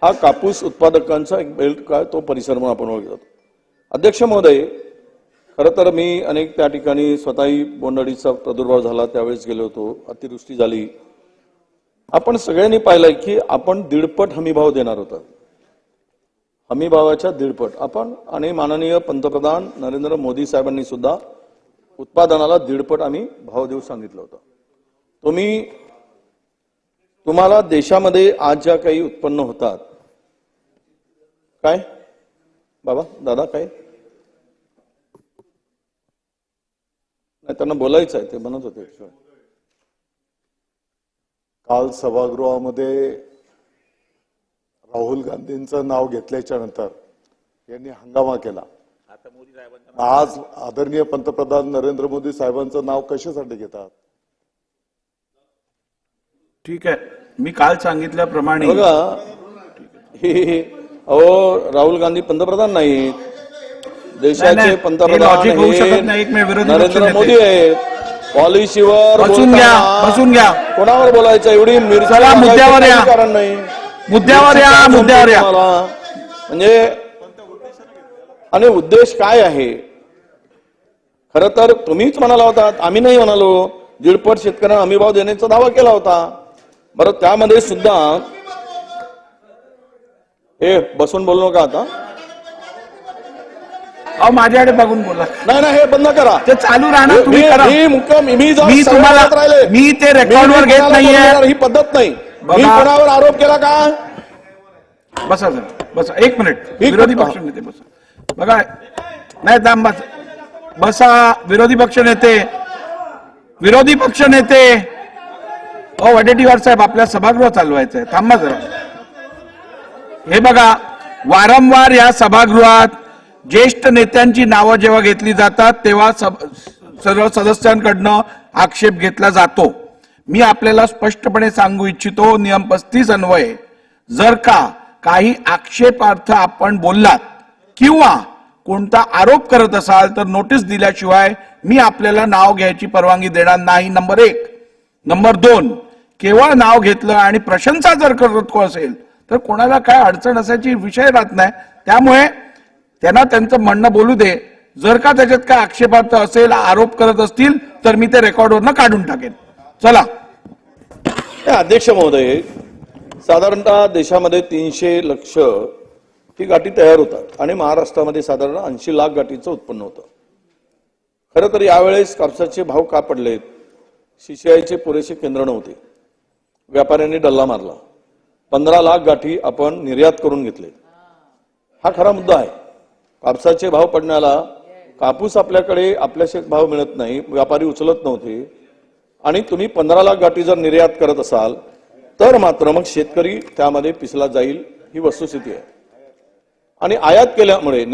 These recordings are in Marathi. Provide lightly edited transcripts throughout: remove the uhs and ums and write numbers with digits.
हा कापूस उत्पादकांचा एक बेल्ट काय तो परिसर म्हणून आपण ओळखला जातो। अध्यक्ष महोदय, खरं तर मी अनेक त्या ठिकाणी स्वतःही बोंडअळीचा प्रादुर्भाव झाला त्यावेळेस गेलो होतो, अतिवृष्टी झाली। आपण सगळ्यांनी पाहिलंय की आपण 1.5 हमीभाव देणार होता, हमीभावाच्या 1.5 आपण आणि माननीय पंतप्रधान नरेंद्र मोदी साहेबांनी सुद्धा उत्पादनाला 1.5 आम्ही भाव देऊ सांगितलं होतं। तुम्हाला देशामध्ये आज ज्या काही उत्पन्न होतात, काय बाबा दादा काय नाही, त्यांना बोलायचं आहे ते म्हणत होते। काल सभागृहामध्ये राहुल गांधींचं नाव घेतल्याच्या नंतर यांनी हंगामा केला। आज आदरणीय पंतप्रधान नरेंद्र मोदी साहेबांचं नाव कशासाठी घेतात? ठीक आहे, मी काल सांगितल्याप्रमाणे बघा, अहो राहुल गांधी पंतप्रधान नाही, देशाचे पंतप्रधान नरेंद्र मोदी आहेत। पॉलिसीवर बसून घ्या कोणावर बोलायचं, एवढी चला मुद्द्यावर या, कारण नाही, मुद्द्यावर या म्हणजे आणि उद्देश काय आहे? खरं तर तुम्हीच म्हणाला होता, आम्ही नाही म्हणालो, 1.5 शेतकऱ्यांना हमीभाव देण्याचा दावा केला होता। बरं, त्यामध्ये सुद्धा हे बसून बोलू नका आता, माझ्याकडे बघून बोला। नाही हे बंद करा, ते चालू राहणार, तुम्ही करा। मी तुम्हाला मी ते रेकॉर्डवर घेत नाहीये, ही पद्धत नाही। मी कोणावर आरोप केला का? बसा बसा, एक मिनिट, विरोधी पक्ष नेते बसा, बघा नाही दाम बसा, विरोधी पक्ष नेते वडेट्टीवार साहेब, आपल्या सभागृह चालवायचं आहे, थांबा जरा। हे बघा, वारंवार या सभागृहात ज्येष्ठ नेत्यांची नावं जेव्हा घेतली जातात तेव्हा सर्व सदस्यांकडनं आक्षेप घेतला जातो। मी आपल्याला स्पष्टपणे सांगू इच्छितो, नियम 35 अन्वये जर का काही आक्षेपार्थ आपण बोललात किंवा कोणता आरोप करत असाल तर नोटीस दिल्याशिवाय मी आपल्याला नाव घ्यायची परवानगी देणार नाही, नंबर 1। नंबर 2, केवळ नाव घेतलं आणि प्रशंसा जर करत असेल तर कोणाला काय अडचण असायची विषय राहत नाही। त्यामुळे त्यांना त्यांचं म्हणणं बोलू दे, जर का त्याच्यात काय आक्षेपार्थ असेल, आरोप करत असतील तर मी ते रेकॉर्डवरनं काढून टाकेन। चला अध्यक्ष महोदय, साधारणतः देशामध्ये 300 लक्ष ही गाठी तयार होतात आणि महाराष्ट्रामध्ये साधारण 80 लाख गाठीचं उत्पन्न होतं। खरं तर यावेळेस कापसाचे भाव का पडलेत? सीसीआयचे पुरेसे केंद्र नव्हते, व्यापाऱ्यांनी डल्ला मारला, 15 लाख गाठी आपण निर्यात करून घेतले। हा खरा मुद्दा आहे। कापसाचे भाव पडण्याला कापूस आपल्याकडे आपल्याशी भाव मिळत नाही, व्यापारी उचलत नव्हते, आणि तुम्ही 15 लाख गाठी जर निर्यात करत असाल तर मात्र मग शेतकरी त्यामध्ये पिसला जाईल, ही वस्तुस्थिती आहे। आणि आयात केल्यामुळे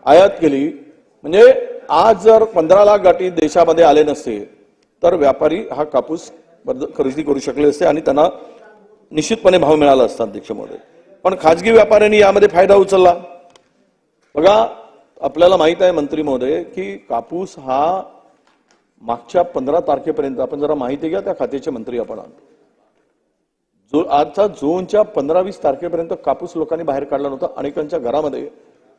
आयात केली म्हणजे आज जर 15 लाख गाठी देशामध्ये आले नसते तर व्यापारी हा कापूस खरेदी करू शकले असते आणि त्यांना निश्चितपणे भाव मिळाला असता अध्यक्ष महोदय। पण खाजगी व्यापाऱ्यांनी यामध्ये फायदा उचलला। बघा, आपल्याला माहित आहे मंत्री महोदय की कापूस हा मागच्या 15 तारखेपर्यंत, आपण जरा माहिती घ्या त्या खात्याचे मंत्री आपण, आजचा जूनच्या 15-20 तारखेपर्यंत कापूस लोकांनी बाहेर काढला नव्हता। अनेकांच्या घरामध्ये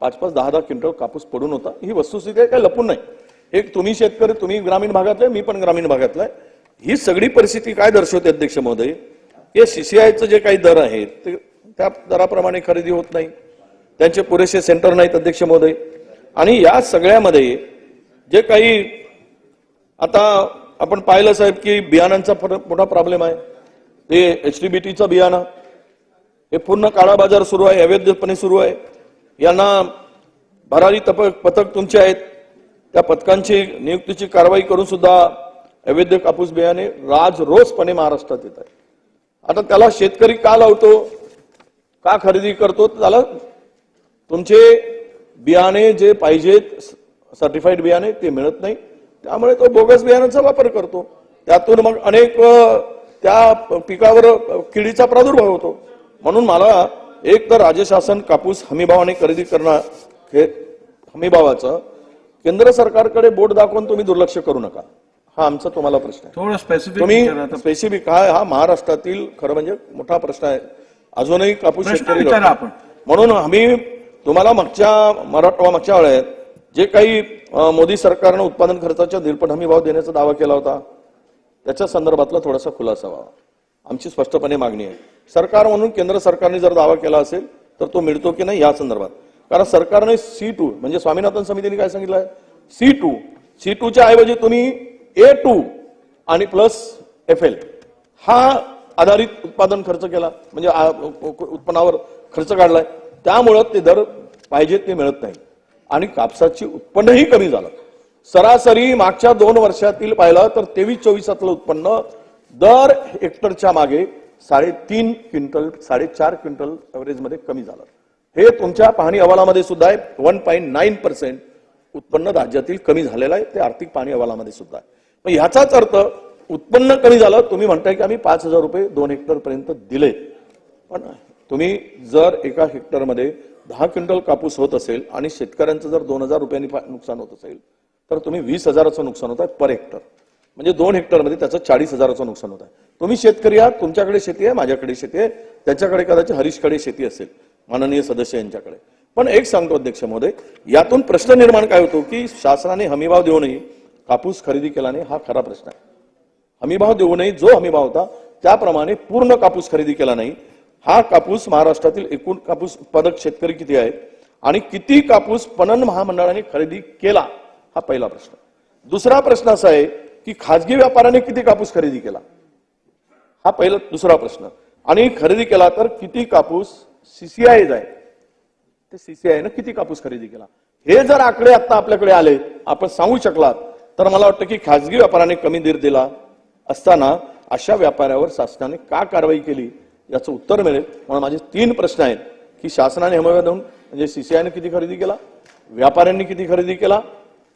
5-5, 10-10 क्विंटल कापूस पडून होता। ही वस्तुस्थिती आहे, काही लपून नाही। एक तुम्ही शेतकरी, तुम्ही ग्रामीण भागातले, मी पण ग्रामीण भागातला आहे। ही सगळी परिस्थिती काय दर्शवते अध्यक्ष महोदय? हे सीसीआयचं जे काही दर आहेत ते त्या दराप्रमाणे खरेदी होत नाही, त्यांचे पुरेसे सेंटर नाहीत अध्यक्ष महोदय। आणि या सगळ्यामध्ये जे काही आता आपण पाहिलं साहेब की बियाणांचा मोठा प्रॉब्लेम आहे। ते HTBTचं बियाणं हे पूर्ण काळा बाजार सुरू आहे, अवैधपणे सुरू आहे। यांना भरारी पथक तुमचे आहेत, त्या पथकांची नियुक्तीची कारवाई करून सुद्धा अवैध कापूस बियाणे रोजपणे महाराष्ट्रात येत आहे। आता त्याला शेतकरी का लावतो, का खरेदी करतो? त्याला तुमचे बियाणे जे पाहिजेत सर्टिफाईड बियाणे ते मिळत नाही, त्यामुळे तो बोगस बियाणांचा वापर करतो। त्यातून मग अनेक त्या पिकावर किडीचा प्रादुर्भाव होतो। म्हणून मला एक तर राज्य शासन कापूस हमीभावाने खरेदी करणं, हमीभावाचं केंद्र सरकारकडे बोट दाखवून तुम्ही दुर्लक्ष करू नका। हा आमचा तुम्हाला प्रश्न आहे. थोडं स्पेसिफिक तुम्ही स्पेसिफिक हा महाराष्ट्रातील खरं म्हणजे मोठा प्रश्न आहे. अजूनही कापूस प्रश्न शेतकरी विचारा लढतात. आपण. म्हणून आम्ही तुम्हाला मागच्या वेळेत जे काही मोदी सरकारनं उत्पादन खर्चाच्या दीडपट हमी भाव देण्याचा दावा केला होता त्याच्या संदर्भातला थोडासा खुलासा व्हावा. आमची स्पष्टपणे मागणी आहे. सरकार म्हणून केंद्र सरकारने जर दावा केला असेल तर तो मिळतो की नाही या संदर्भात. कारण सरकारने C2 म्हणजे स्वामीनाथन समितीने काय सांगितलं आहे, C2च्या ऐवजी तुम्ही A2 आणि प्लस FL हा आधारित उत्पादन खर्च केला, म्हणजे उत्पन्नावर खर्च काढलाय. त्यामुळं ते दर पाहिजे ते मिळत नाही आणि कापसाची उत्पन्नही कमी झालं. सरासरी मागच्या 2 वर्षातील पाहिलं तर 23-24 उत्पन्न दर हेक्टरच्या मागे 3.5 क्विंटल 4.5 क्विंटल एव्हरेज मध्ये कमी झालं. हे तुमच्या पाहणी अहवालामध्ये सुद्धा आहे. 1.9% उत्पन्न राज्यातील कमी झालेलं आहे. ते आर्थिक पाहणी अहवालामध्ये सुद्धा आहे. पण ह्याचाच अर्थ उत्पन्न कमी झालं. तुम्ही म्हणताय की आम्ही 5,000 रुपये 2 हेक्टर पर्यंत दिले, पण तुम्ही जर एका हेक्टरमध्ये 10 क्विंटल कापूस होत असेल आणि शेतकऱ्यांचं जर 2,000 रुपयांनी नुकसान होत असेल तर तुम्ही 20,000चं नुकसान होत आहे पर हेक्टर. म्हणजे 2 हेक्टरमध्ये त्याचं 40,000चं नुकसान होत आहे. तुम्ही शेतकरी आहात, तुमच्याकडे शेती आहे, माझ्याकडे शेती आहे, त्याच्याकडे कदाचित हरीशकडे शेती असेल, माननीय सदस्य यांच्याकडे. पण एक सांगतो अध्यक्ष महोदय, यातून प्रश्न निर्माण काय होतो की शासनाने हमीभाव देऊनही कापूस खरेदी केला नाही, हा खरा प्रश्न आहे. हमीभाव देऊनही जो हमीभाव होता त्याप्रमाणे पूर्ण कापूस खरेदी केला नाही. हा कापूस महाराष्ट्रातील एकूण कापूस उत्पादक शेतकरी किती आहेत आणि किती कापूस पणन महामंडळाने खरेदी केला, हा पहिला प्रश्न. दुसरा प्रश्न असा आहे की खाजगी व्यापाऱ्याने किती कापूस खरेदी केला, हा पहिला दुसरा प्रश्न. आणि खरेदी केला तर किती कापूस CCI आहे, ते CCI ने किती कापूस खरेदी केला. हे जर आकडे आता आपल्याकडे आले, आपण सांगू शकलात, तर मला वाटतं की खाजगी व्यापाऱ्याने कमी दर दिला असताना अशा व्यापाऱ्यावर शासनाने का कारवाई केली याचं उत्तर मिळेल. म्हणून माझे 3 प्रश्न आहेत की शासनाने हमीभाव देऊन म्हणजे CCI ने किती खरेदी केला, व्यापाऱ्यांनी किती खरेदी केला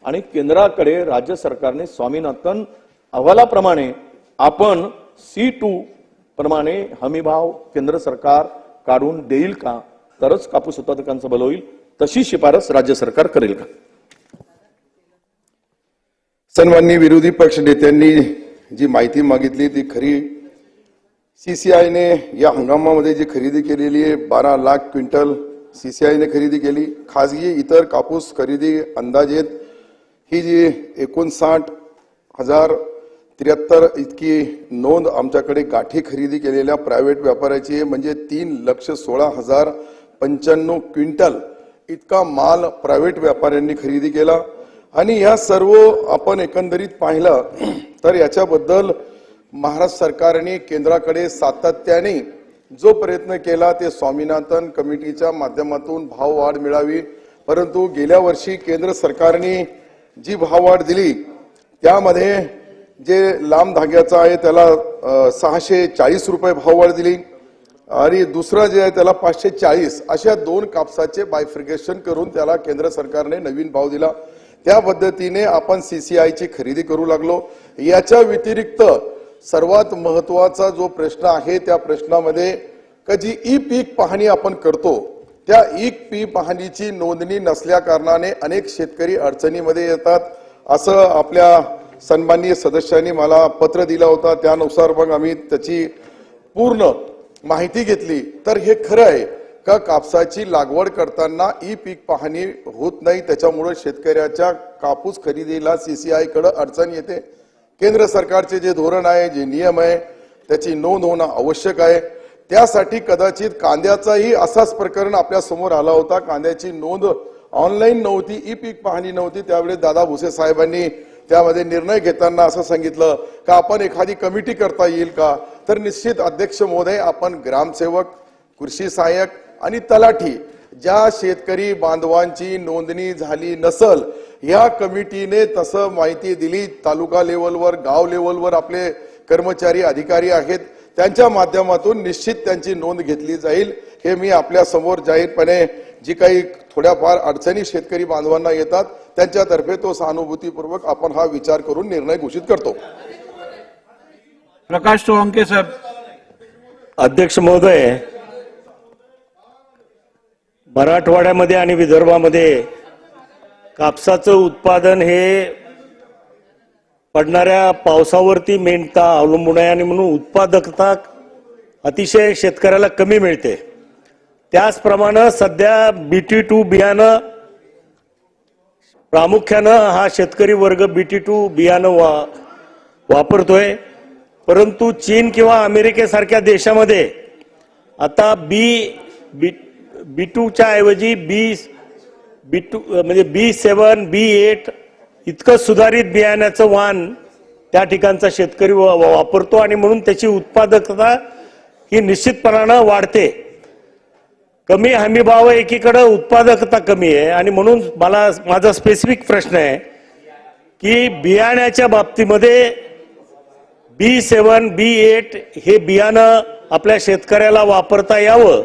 आणि केंद्राकडे राज्य सरकारने स्वामीनाथन अहवालाप्रमाणे आपण C2 प्रमाणे हमीभाव केंद्र सरकार काढून देईल का, तरच कापूस उत्पादकांचं भलं होईल. तशी शिफारस राज्य सरकार करेल का. सन्माननीय विरोधी पक्ष नेत्यांनी जी माहिती मागितली ती खरी. CCI ने या हंगामामध्ये जी खरेदी केलेली आहे 12 लाख क्विंटल CCI ने खरेदी केली. खाजगी इतर कापूस खरेदी अंदाजित ही जी 59,073 इतकी नोंद आमच्याकडे गाठी खरेदी केलेल्या प्रायव्हेट व्यापाऱ्याची आहे. म्हणजे 3,16,095 क्विंटल इतका माल प्रायव्हेट व्यापाऱ्यांनी खरेदी केला. आणि या सर्व आपण एकंदरीत पाहिलं तर याच्याबद्दल महाराष्ट्र सरकारने केंद्राकडे सातत्याने जो प्रयत्न केला ते स्वामीनाथन कमिटीच्या माध्यमातून भाववाढ मिळावी. परंतु गेल्या वर्षी केंद्र सरकारने जी भाववाढ दिली त्यामध्ये जे लांब धाग्याचा आहे त्याला 640 रुपये भाववाढ दिली आणि दुसरा जे आहे त्याला 540, अशा 2 कापसाचे बायफ्रिकेशन करून त्याला केंद्र सरकारने नवीन भाव दिला. त्या पद्धतीने आपण CCIची खरेदी करू लागलो. याच्या व्यतिरिक्त सर्वात महत्वाचा जो प्रश्न आहे त्या प्रश्नामध्ये कधी ई-पीक पाहणी आपण करतो, त्या ई-पीक पाहणीची नोंदणी नसल्या कारणाने अनेक शेतकरी अडचणीमध्ये येतात. असं आपल्या सन्माननीय सदस्यांनी मला पत्र दिला होता, त्यानुसार मग आम्ही त्याची पूर्ण माहिती घेतली. तर हे खरं आहे का कापसाची लागवड करताना ई-पीक पाहणी होत नाही, त्याच्यामुळे शेतकऱ्याच्या कापूस खरेदीला CCI कडे अडचण येते. केंद्र सरकारचे जे धोरण आहे, जे नियम आहे, त्याची नोंद होणं आवश्यक आहे. त्यासाठी कदाचित कांद्याचाही असाच प्रकरण आपल्या समोर आला होता. कांद्याची नोंद ऑनलाईन नव्हती, ई-पीक पाहणी नव्हती. त्यावेळी दादा भुसे साहेबांनी त्यामध्ये निर्णय घेताना असं सांगितलं का आपण एखादी कमिटी करता येईल का. तर निश्चित अध्यक्ष महोदय, आपण ग्रामसेवक, कृषी सहाय्यक आणि तलाठी ज्या शेतकरी बांधवांची नोंदणी झाली नसल, या कमिटीने तसं माहिती दिली. तालुका लेवलवर, गाव लेवलवर आपले कर्मचारी अधिकारी आहेत, त्यांच्या माध्यमातून निश्चित त्यांची नोंद घेतली जाईल. हे मी आपल्या समोर जाहीरपणे जी काही थोड्याफार अडचणी शेतकरी बांधवांना येतात त्यांच्यातर्फे तो सहानुभूतीपूर्वक आपण हा विचार करून निर्णय घोषित करतो. प्रकाश सोळंके साहेब. अध्यक्ष महोदय, मराठवाड्यामध्ये आणि विदर्भामध्ये कापसाचं उत्पादन हे पडणाऱ्या पावसावरती मेंढता अवलंबून आहे आणि म्हणून उत्पादकता अतिशय शेतकऱ्याला कमी मिळते. त्याचप्रमाणे सध्या BT2 बियाणं प्रामुख्यानं हा शेतकरी वर्ग BT2 बियाणं वापरतोय. परंतु चीन किंवा अमेरिकेसारख्या देशामध्ये आता B2च्या ऐवजी B2 म्हणजे B7, B8 इतकं सुधारित बियाण्याचं वाण त्या ठिकाणचा शेतकरी वापरतो आणि म्हणून त्याची उत्पादकता ही निश्चितपणानं वाढते. कमी हमी भाव एकीकडे उत्पादकता कमी आहे आणि म्हणून माझा स्पेसिफिक प्रश्न आहे की बियाण्याच्या बाबतीमध्ये B7, B8 हे बियाणं आपल्या शेतकऱ्याला वापरता यावं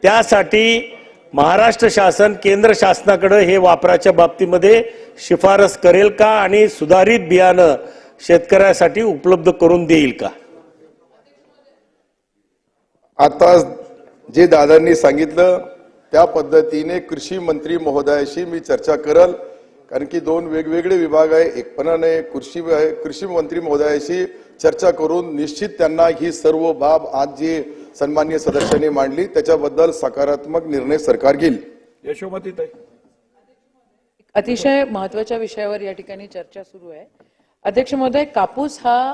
त्यासाठी महाराष्ट्र शासन केंद्र शासनाकडे हे वापराच्या बाबतीमध्ये शिफारस करेल का आणि सुधारित बियाणं शेतकऱ्यासाठी उपलब्ध करून देईल का? आता जे दादांनी सांगितलं त्या पद्धतीने कृषी मंत्री महोदयाशी मी चर्चा करल, कारण की दोन वेगवेगळे विभाग आहे. एकपणाने कृषी मंत्री महोदयाशी चर्चा करून निश्चित त्यांना ही सर्व बाब आज जे सन्माननीय सदस्यांनी मांडली त्याच्याबद्दल सकारात्मक निर्णय सरकार घेईल. यशोमतीताई, अतिशय महत्त्वाच्या विषयावर या ठिकाणी चर्चा सुरू आहे. अध्यक्ष महोदय, कापूस हा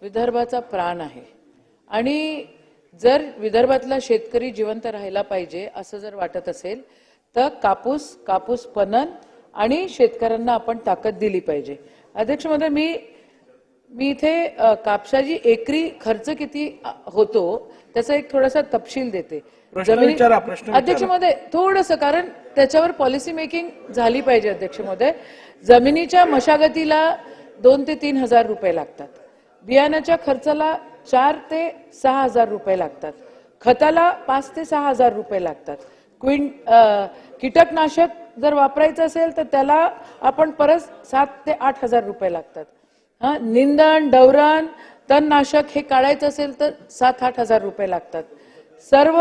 विदर्भाचा प्राण आहे आणि जर विदर्भातला शेतकरी जिवंत राहायला पाहिजे असं जर वाटत असेल तर कापूस पणन आणि शेतकऱ्यांना आपण ताकद दिली पाहिजे. अध्यक्ष महोदय, मी इथे कापसाची एकरी खर्च किती होतो त्याचा एक थोडासा तपशील देते. अध्यक्ष महोदय, थोडंसं, कारण त्याच्यावर पॉलिसी मेकिंग झाली पाहिजे. अध्यक्ष महोदय, जमिनीच्या मशागतीला 2 ते 3 हजार रुपये लागतात. बियाण्याच्या खर्चाला 4 ते 6 हजार रुपये लागतात. खताला 5 ते 6 हजार रुपये लागतात. कीटकनाशक जर वापरायचं असेल तर त्याला आपण परत 7 ते 8 हजार रुपये लागतात. निंदण, डवरण, तणनाशक हे काढायचं असेल तर 7-8 हजार रुपये लागतात. सर्व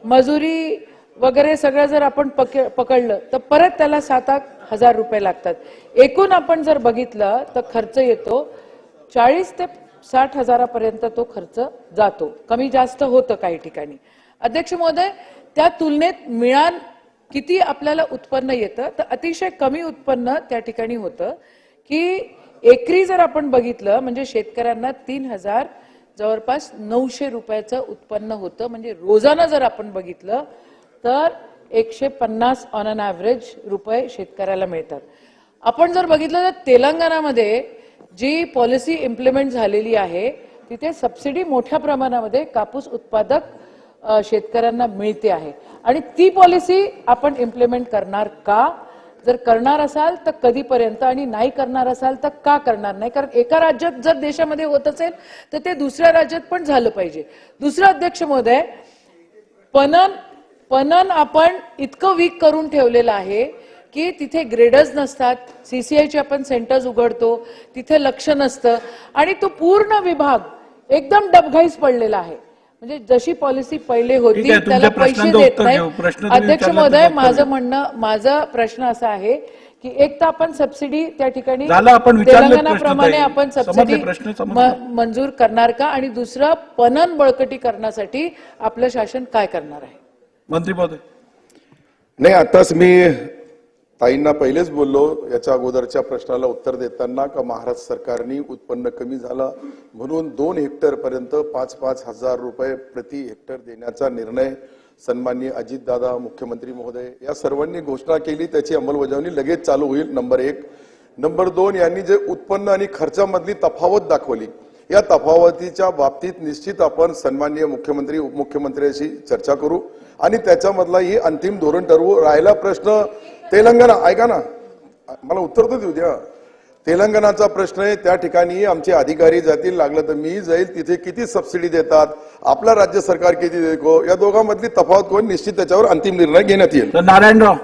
मजुरी वगैरे सगळं जर आपण पकडलं तर परत त्याला 7-8 हजार रुपये लागतात. एकूण आपण जर बघितलं तर खर्च येतो 40 ते 60 हजारापर्यंत तो खर्च जातो. कमी जास्त होतं काही ठिकाणी. अध्यक्ष महोदय, त्या तुलनेत मिळान किती आपल्याला उत्पन्न येतं तर अतिशय कमी उत्पन्न त्या ठिकाणी होतं की एकरी जर आपण बघितलं म्हणजे शेतकऱ्यांना 3,000 जवळपास 900 रुपयाचं उत्पन्न होतं. म्हणजे रोजाना जर आपण बघितलं तर 150 ऑन अन ॲव्हरेज रुपये शेतकऱ्याला मिळतात. आपण जर बघितलं तर तेलंगणामध्ये जी पॉलिसी इम्प्लिमेंट झालेली आहे तिथे सबसिडी मोठ्या प्रमाणामध्ये कापूस उत्पादक शेतकऱ्यांना मिळते आहे आणि ती पॉलिसी आपण इम्प्लिमेंट करणार का? जर करणार असाल तर कधीपर्यंत आणि नाही करणार असाल तर का करणार नाही? कारण एका राज्यात जर देशामध्ये होत असेल तर ते दुसऱ्या राज्यात पण झालं पाहिजे. दुसरं अध्यक्ष महोदय, पणन आपण इतकं वीक करून ठेवलेलं आहे की तिथे ग्रेडर्स नसतात. CCIचे आपण सेंटर्स उघडतो तिथे लक्ष नसतं आणि तो पूर्ण विभाग एकदम डबघाईस पडलेला आहे. म्हणजे जशी पॉलिसी पहिले होती त्याला पैसे देत नाही. अध्यक्ष महोदय, माझा प्रश्न असा आहे की एक तर आपण सबसिडी त्या ठिकाणी तेलंगणाप्रमाणे आपण सबसिडी मंजूर करणार का आणि दुसरं पणन बळकटीकरणासाठी आपलं शासन काय करणार आहे? मंत्री महोदय. नाही, आताच मी ताईंना पहिलेच बोललो याच्या अगोदरच्या प्रश्नाला उत्तर देताना का महाराष्ट्र सरकारने उत्पन्न कमी झालं म्हणून 2 हेक्टर पर्यंत 5-5 हजार रुपये प्रति हेक्टर देण्याचा निर्णय सन्माननीय अजितदादा, मुख्यमंत्री महोदय या सर्वांनी घोषणा केली. त्याची अंमलबजावणी लगेच चालू होईल. नंबर 1. नंबर 2, यांनी जे उत्पन्न आणि खर्चामधली तफावत दाखवली या तफावतीच्या बाबतीत निश्चित आपण सन्माननीय मुख्यमंत्री उपमुख्यमंत्र्यांशी चर्चा करू आणि त्याच्यामधला ही अंतिम धोरण ठरवू. राहिला प्रश्न तेलंगणा, ऐका ना, मला उत्तर तर देऊ द्या. तेलंगणाचा प्रश्न आहे, त्या ठिकाणी आमचे अधिकारी जातील, लागलं तर मी जाईल, तिथे किती सबसिडी देतात, आपला राज्य सरकार किती देतो, या दोघांमधली तफावत कोण निश्चित त्याच्यावर अंतिम निर्णय घेण्यात येईल. नारायणराव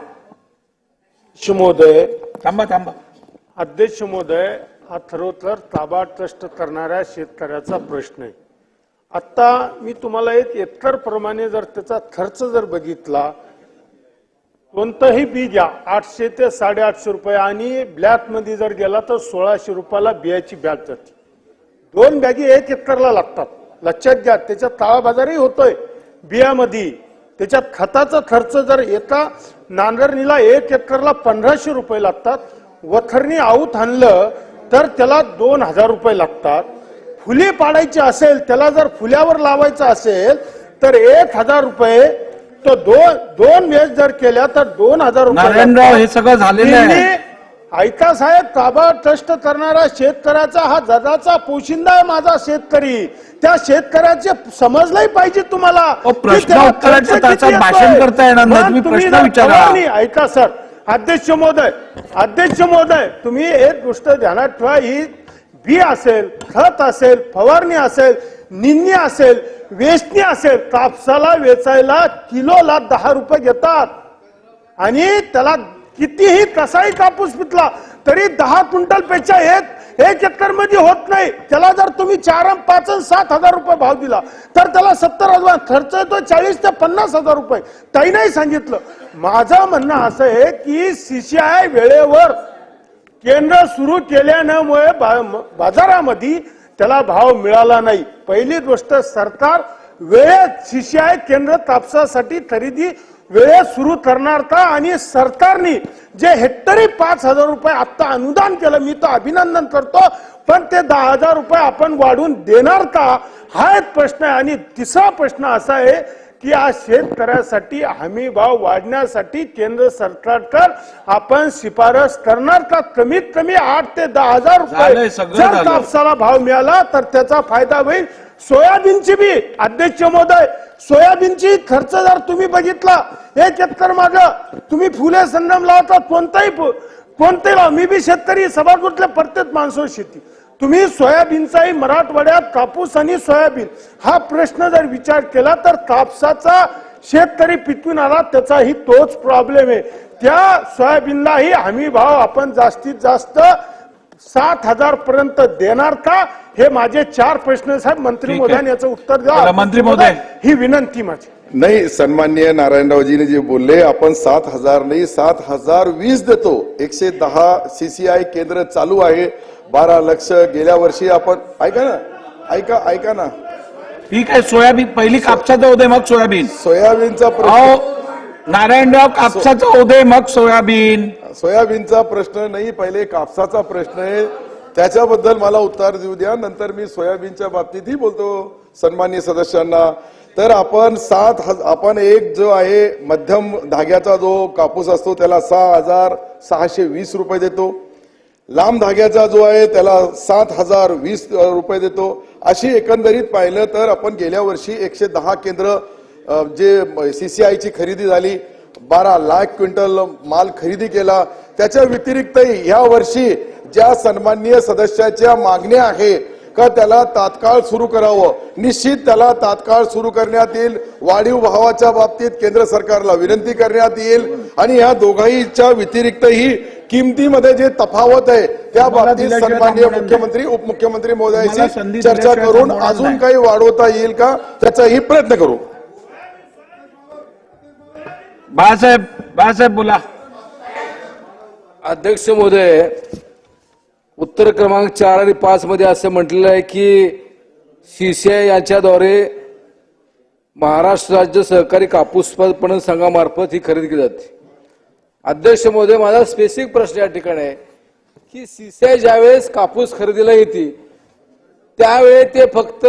महोदय, थांबा. अध्यक्ष महोदय, हा खरोखर ताबा ट्रस्ट करणाऱ्या शेतकऱ्याचा प्रश्न आहे. आता मी तुम्हाला 1 एकर प्रमाणे जर त्याचा खर्च जर बघितला कोणतंही बी घ्या 800 ते 850 रुपये आणि ब्लॅक मध्ये जर गेला तर 1600 रुपयाला बियाची बॅग जाते. 2 बॅगी 1 एकरला लागतात. लक्षात घ्या, त्याच्यात काळाबाजारही होतोय बियामध्ये. त्याच्यात खताचा खर्च जर एका नांगरणीला 1 एकरला 1500 रुपये लागतात. वथरणी आऊत आणलं तर त्याला 2000 रुपये लागतात. फुली पाडायची असेल, त्याला जर फुल्यावर लावायचं असेल तर 1000 रुपये. तो दोन वेळेस जर केल्या तर 2000 रुपये. नारायणराव, हे सगळं झालेलं आहे. ऐका साहेब, ताबा ट्रस्ट करणारा शेतकऱ्याचा हा जगाचा पोशिंदा आहे माझा शेतकरी. त्या शेतकऱ्याचे समजलंही पाहिजे तुम्हाला. प्रश्न उत्तराचं त्याचं भाषण करता येणार नाही, तुम्ही प्रश्न विचारा. ऐका सर, अध्यक्ष महोदय, तुम्ही एक गोष्ट ध्यानात ठेवा. ही बी असेल, खत असेल, फवारणी असेल, निंदणी असेल, वेचणी असेल, कापसाला वेचायला किलोला 10 रुपये घेतात. आणि त्याला कितीही कसाही कापूस पिकला तरी 10 क्विंटल पेक्षा एक एकर मध्ये होत नाही. त्याला जर तुम्ही 4, 5, 7 रुपये भाव दिला तर त्याला 70,000 खर्च येतो. 40 ते 50,000 रुपये. ताई नाही सांगितलं. माझं म्हणणं असं आहे की CCI वेळेवर केंद्र सुरू केल्यामुळे बाजारामध्ये त्याला भाव मिळाला नाही. पहिली गोष्ट, सरकार वेळेत CCI केंद्र कापसासाठी खरेदी वेळेत सुरू करणार का? आणि सरकारने जे हेक्टरी 5,000 रुपये आता अनुदान केलं, मी तर अभिनंदन करतो, पण ते 10,000 रुपये आपण वाढवून देणार का? हा एक प्रश्न आहे. आणि तिसरा प्रश्न असा आहे की आज शेतकऱ्यासाठी हमी भाव वाढण्यासाठी केंद्र सरकारकडे आपण शिफारस करणार का? कमीत कमी 8 ते 10,000 रुपये जर कापसाला भाव मिळाला तर त्याचा फायदा होईल. सोयाबीनची बी, अध्यक्ष महोदय, सोयाबीनची खर्च जर तुम्ही बघितला 1 एकर माग तुम्ही फुले संगम लावतात, कोणते लाव. मी बी शेतकरी, सभागृहातल्या प्रत्येक माणसावर शेती. तुम्ही सोयाबीनचाही मराठवाड्यात कापूस आणि सोयाबीन हा प्रश्न जर विचार केला तर कापसाचा शेतकरी पिकवून आला त्याचाही तोच प्रॉब्लेम आहे. त्या सोयाबीनलाही हमी भाव आपण जास्तीत जास्त 7,000 पर्यंत देणार का? हे माझे 4 प्रश्न साहेब. मंत्री महोदयांनी याचं उत्तर द्या. मंत्री महोदय, ही विनंती माझी. नाही, सन्माननीय नारायणरावजीने जे बोलले, आपण 7,000 नाही 7,020 देतो. 110 CCI केंद्र चालू आहे. 12 लाख गेल्या वर्षी आपण ऐका ना. ठीक आहे, सोयाबीन पहिली कापसाचं उदय मग सोयाबीन. सोयाबीनचा प्रश्न, नारायणराव, कापसाचं उदय मग सोयाबीन. सोयाबीनचा प्रश्न नाही, पहिले कापसाचा प्रश्न आहे. त्याच्याबद्दल मला उत्तर देऊ द्या, नंतर मी सोयाबीनच्या बाबतीतही बोलतो सन्माननीय सदस्यांना. तर आपण एक जो आहे मध्यम धाग्याचा जो कापूस असतो त्याला 6,620 रुपये देतो. लांब धाग्याचा जो आहे त्याला 7,020 रुपये देतो. अशी एकंदरीत पाहिलं तर आपण गेल्या वर्षी 110 केंद्र जे CCI ची खरेदी झाली, 12 लाख क्विंटल माल खरेदी केला. त्याच्या व्यतिरिक्तही या वर्षी ज्या सन्माननीय सदस्याच्या मागण्या आहे का त्याला तात्काळ सुरू करावं, निश्चित त्याला तात्काळ सुरू करण्यात येईल. वाढीव भावाच्या बाबतीत केंद्र सरकारला विनंती करण्यात येईल. आणि या दोघांच्या व्यतिरिक्तही किमतीमध्ये जे तफावत आहे त्या बाबतीत सन्माननीय मुख्यमंत्री उपमुख्यमंत्री महोदयांशी चर्चा करून अजून काही वाढवता येईल का त्याचाही प्रयत्न करू. बाळासाहेब बोला. अध्यक्ष महोदय, उत्तर क्रमांक 4 आणि 5 मध्ये असं म्हटलेलं आहे की CCI यांच्याद्वारे महाराष्ट्र राज्य सहकारी कापूस पणन संघामार्फत ही खरेदी केली जाते. अध्यक्ष महोदय, माझा स्पेसिफिक प्रश्न या ठिकाणी आहे की CCI ज्यावेळेस कापूस खरेदीला येते त्यावेळी ते फक्त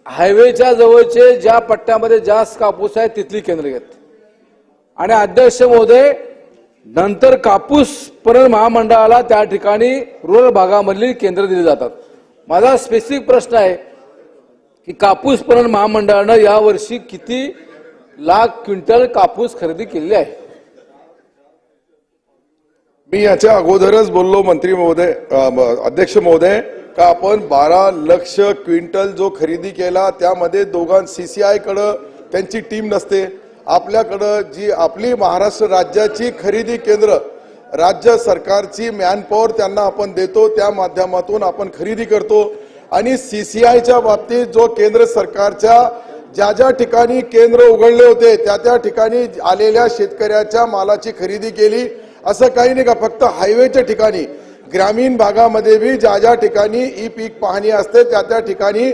हायवेच्या जवळचे ज्या पट्ट्यामध्ये जास्त कापूस आहे तिथली केंद्र घेते. आणि अध्यक्ष महोदय, नंतर कापूस पणन महामंडळाला त्या ठिकाणी रुरल भागामधली केंद्र दिली जातात. माझा स्पेसिफिक प्रश्न आहे की कापूस पणन महामंडळानं यावर्षी किती लाख क्विंटल कापूस खरेदी केलेली आहे? मी याच्या अगोदरच बोललो मंत्री महोदय, अध्यक्ष महोदय, का आपण 12 लाख क्विंटल जो खरेदी केला त्यामध्ये CCI कडे त्यांची टीम नसते. आपल्याकडं जी आपली महाराष्ट्र राज्याची खरेदी केंद्र, राज्य सरकारची मॅनपॉवर त्यांना आपण देतो, त्या माध्यमातून आपण खरेदी करतो. आणि CCIच्या बाबतीत जो केंद्र सरकारच्या ज्या ज्या ठिकाणी केंद्र उघडले होते त्या त्या ठिकाणी आलेल्या शेतकऱ्याच्या मालाची खरेदी केली. असं काही नाही का फक्त हायवेच्या ठिकाणी, ग्रामीण भागामध्ये बी ज्या ज्या ठिकाणी ई पीक पाहणी असते त्या त्या ठिकाणी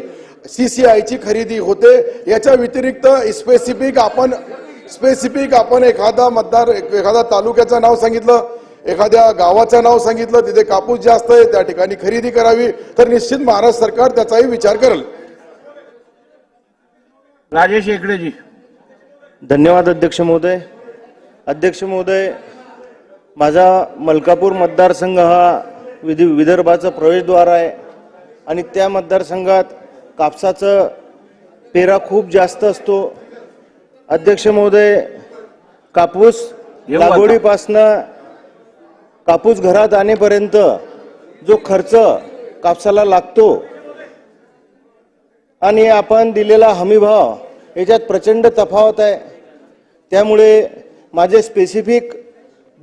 CCIची खरेदी होते. याच्या व्यतिरिक्त स्पेसिफिक आपण एखादा तालुक्याचं नाव सांगितलं, एखाद्या गावाचं नाव सांगितलं, तिथे कापूस जास्त आहे त्या ठिकाणी खरेदी करावी, तर निश्चित महाराष्ट्र सरकार त्याचाही विचार करेल. राजेश एकडेजी. धन्यवाद अध्यक्ष महोदय. अध्यक्ष महोदय, माझा मलकापूर मतदारसंघ हा विदर्भाचा प्रवेशद्वार आहे आणि त्या मतदारसंघात कापसाचं पेरा खूप जास्त असतो. अध्यक्ष महोदय, कापूस लागवडीपासनं कापूस घरात आणेपर्यंत जो खर्च कापसाला लागतो आणि आपण दिलेला हमीभाव याच्यात प्रचंड तफावत आहे. त्यामुळे माझे स्पेसिफिक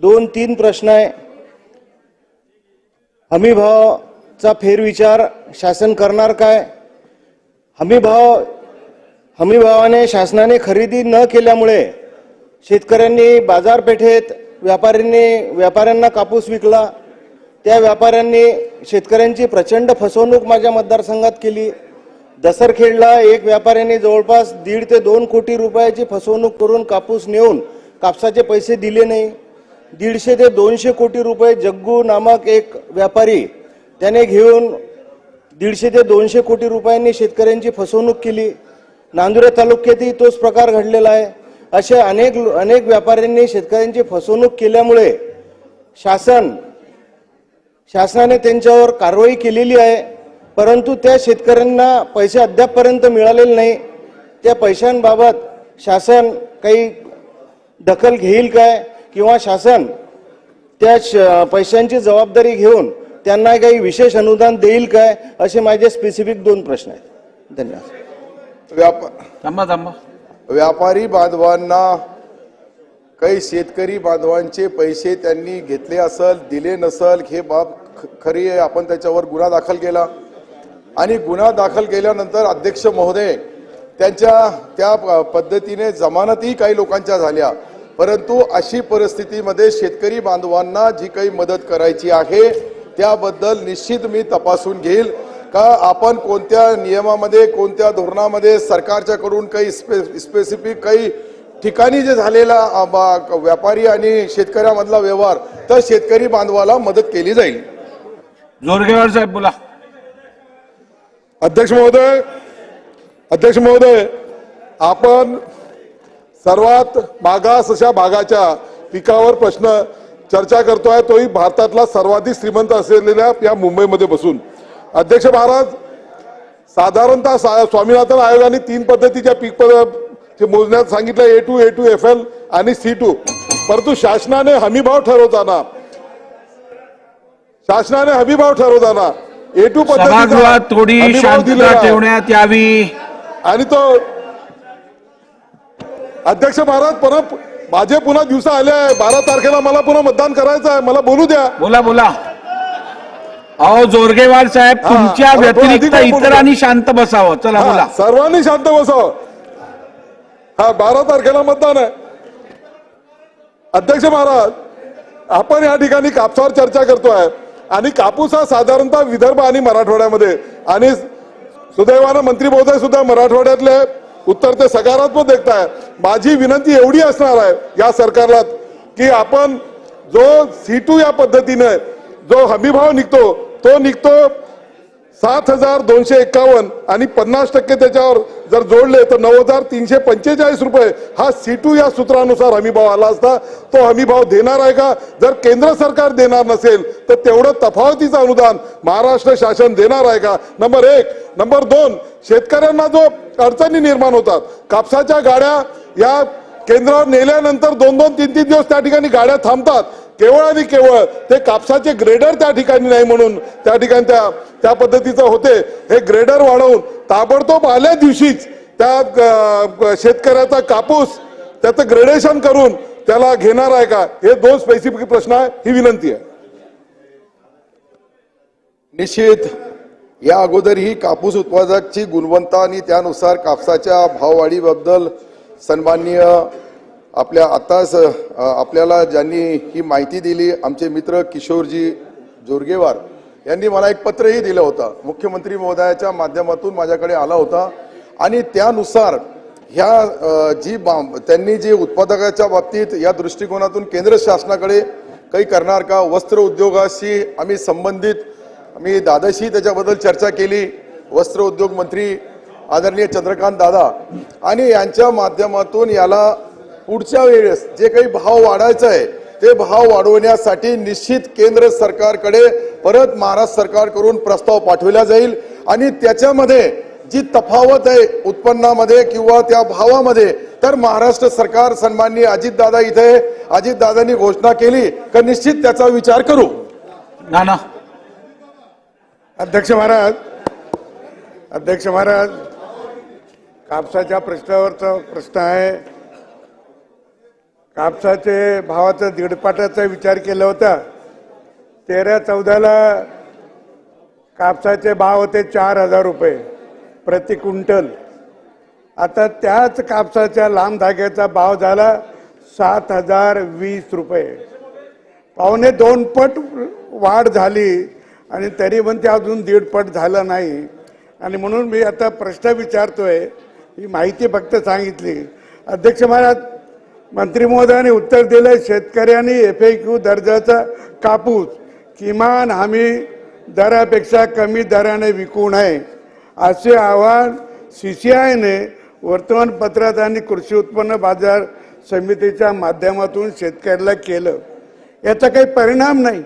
2-3 प्रश्न आहे. हमीभावाचा फेरविचार शासन करणार काय? हमीभावाने शासनाने खरेदी न केल्यामुळे शेतकऱ्यांनी बाजारपेठेत व्यापाऱ्यांना कापूस विकला. त्या व्यापाऱ्यांनी शेतकऱ्यांची प्रचंड फसवणूक माझ्या मतदारसंघात केली. दसरखेडला एक व्यापाऱ्याने जवळपास 1.5 ते 2 कोटी रुपयाची फसवणूक करून कापूस नेऊन कापसाचे पैसे दिले नाही. 150 ते 200 कोटी रुपये जग्गू नामक एक व्यापारी त्याने घेऊन 150 ते 200 कोटी रुपयांनी शेतकऱ्यांची फसवणूक केली. नांदुरे तालुक्यातही तोच प्रकार घडलेला आहे. असे अनेक व्यापाऱ्यांनी शेतकऱ्यांची फसवणूक केल्यामुळे शासनाने त्यांच्यावर कारवाई केलेली आहे, परंतु त्या शेतकऱ्यांना पैसे अद्यापपर्यंत मिळालेले नाही. त्या पैशांबाबत शासन काही दखल घेईल काय, किंवा शासन त्या पैशांची जबाबदारी घेऊन त्यांना काही विशेष अनुदान देईल काय, असे माझे स्पेसिफिक 2 प्रश्न आहेत. धन्यवाद. थांबा. व्यापारी बांधवांना काही शेतकरी बांधवांचे पैसे त्यांनी घेतले असल, दिले नसल, हे बाब खरी आहे. आपण त्याच्यावर गुन्हा दाखल केला आणि गुन्हा दाखल केल्यानंतर अध्यक्ष महोदय त्यांच्या त्या पद्धतीने जमानतही काही लोकांच्या झाल्या. परंतु अशी परिस्थितीमध्ये शेतकरी बांधवांना जी काही मदत करायची आहे त्याबद्दल निश्चित मी तपासून घेईल का आपण कोणत्या नियमामध्ये, कोणत्या धोरणामध्ये सरकारच्याकडून काही स्पेसिफिक काही ठिकाणी जे झालेला व्यापारी आणि शेतकऱ्यामधला व्यवहार, तर शेतकरी बांधवाला मदत केली जाईल. जोरगेवार साहेब बोला. अध्यक्ष महोदय, आपण सर्वात मागास अशा भागाच्या पिकावर प्रश्न चर्चा करतोय, तोही भारतातला सर्वाधिक श्रीमंत असलेल्या या मुंबईमध्ये बसून. अध्यक्ष महाराज, साधारणतः स्वामीनाथन आयोगाने 3 पद्धतीच्या पीक मोजण्यात सांगितलं, A2, FL आणि C2. परंतु शासनाने हमीभाव ठरवताना A2 सभागृहात थोडी शांतता ठेवण्यात यावी. आणि तो अध्यक्ष महाराज, परत माझे पुन्हा दिवसा आले आहे. 12 तारखेला मला पुन्हा मतदान करायचं आहे, मला बोलू द्या. बोला. अहो जोरगेवार साहेब, तुमच्या व्यतिरिक्त इतरांनी शांत बसावं. चला बोला. सर्वांनी शांत बसावं. 12 तारखेला मतदान आहे. अध्यक्ष महाराज, आपण या ठिकाणी कापसावर चर्चा करतोय आणि कापूस हा साधारणतः विदर्भ आणि मराठवाड्यामध्ये, आणि सुदैवानं मंत्री महोदय सुद्धा मराठवाड्यातले उत्तर ते सकारात्मक देखताय. माझी विनंती एवढी असणार आहे या सरकारला की आपण जो C2 या पद्धतीने जो हमीभाव निघतो तो निघतो 7,251 आणि 50% त्याच्यावर जर जोडले तर 9,345 रुपये हा C2 या सूत्रानुसार हमीभाव आला असता. तो हमीभाव देणार आहे का? जर केंद्र सरकार देणार नसेल तर तेवढं तफावतीचं अनुदान महाराष्ट्र शासन देणार आहे का? नंबर 1. नंबर 2, शेतकऱ्यांना जो अडचणी निर्माण होतात, कापसाच्या गाड्या या केंद्रावर नेल्यानंतर 2-2, 3-3 दिवस त्या ठिकाणी गाड्या थांबतात. केवळ आणि केवळ ते कापसाचे ग्रेडर त्या ठिकाणी नाही म्हणून त्या ठिकाणी त्या पद्धतीचं होते. हे ग्रेडर वाढवून ताबडतोब आल्या दिवशीच त्या शेतकऱ्याचा कापूस त्याचं ग्रेडेशन करून त्याला घेणार आहे का? हे 2 स्पेसिफिक प्रश्न आहे, ही विनंती आहे. निश्चित या अगोदरही कापूस उत्पादकाची गुणवत्ता आणि त्यानुसार कापसाच्या भाववाढीबद्दल सन्माननीय आपल्याला ज्यांनी ही माहिती दिली आमचे मित्र किशोरजी जोरगेवार यांनी मला एक पत्रही दिलं होतं, मुख्यमंत्री महोदयाच्या माध्यमातून माझ्याकडे आला होता आणि त्यानुसार त्यांनी जी उत्पादकाच्या बाबतीत या दृष्टिकोनातून केंद्र शासनाकडे काही करणार का, वस्त्र उद्योगाशी आम्ही संबंधित मी दादाशी त्याच्याबद्दल चर्चा केली, वस्त्र उद्योग मंत्री आदरणीय चंद्रकांत दादा, आणि यांच्या माध्यमातून याला पुढच्या वेळेस जे काही भाव वाढायचा आहे ते भाव वाढवण्यासाठी निश्चित केंद्र सरकारकडे परत महाराष्ट्र सरकारकडून प्रस्ताव पाठवला जाईल आणि त्याच्यामध्ये जी तफावत आहे उत्पन्नामध्ये किंवा त्या भावामध्ये तर महाराष्ट्र सरकार सन्माननीय अजितदादा इथे अजितदादांनी घोषणा केली तर निश्चित त्याचा विचार करू. नाना अध्यक्ष महाराज कापसाच्या प्रश्नावरचा प्रश्न आहे. कापसाचे भावाचा दीडपटाचा विचार केला होता. 13-14 कापसाचे भाव होते 4,000 रुपये प्रति क्विंटल. आता त्याच कापसाच्या लांब धाग्याचा भाव झाला 7,020 रुपये. 1.25 पट वाढ झाली आणि तरी पण ते अजून 1.5 पट झालं नाही. आणि म्हणून मी आता प्रश्न विचारतोय, ही माहिती फक्त सांगितली. अध्यक्ष महाराज, मंत्री महोदयाने उत्तर दिले, शेतकऱ्यांनी FAQ दर्जाचा कापूस किमान हमी दरापेक्षा कमी दराने विकू नये असे आवाहन CCIने वर्तमानपत्रात आणि कृषी उत्पन्न बाजार समितीच्या माध्यमातून शेतकऱ्याला केलं. याचा काही परिणाम नाही.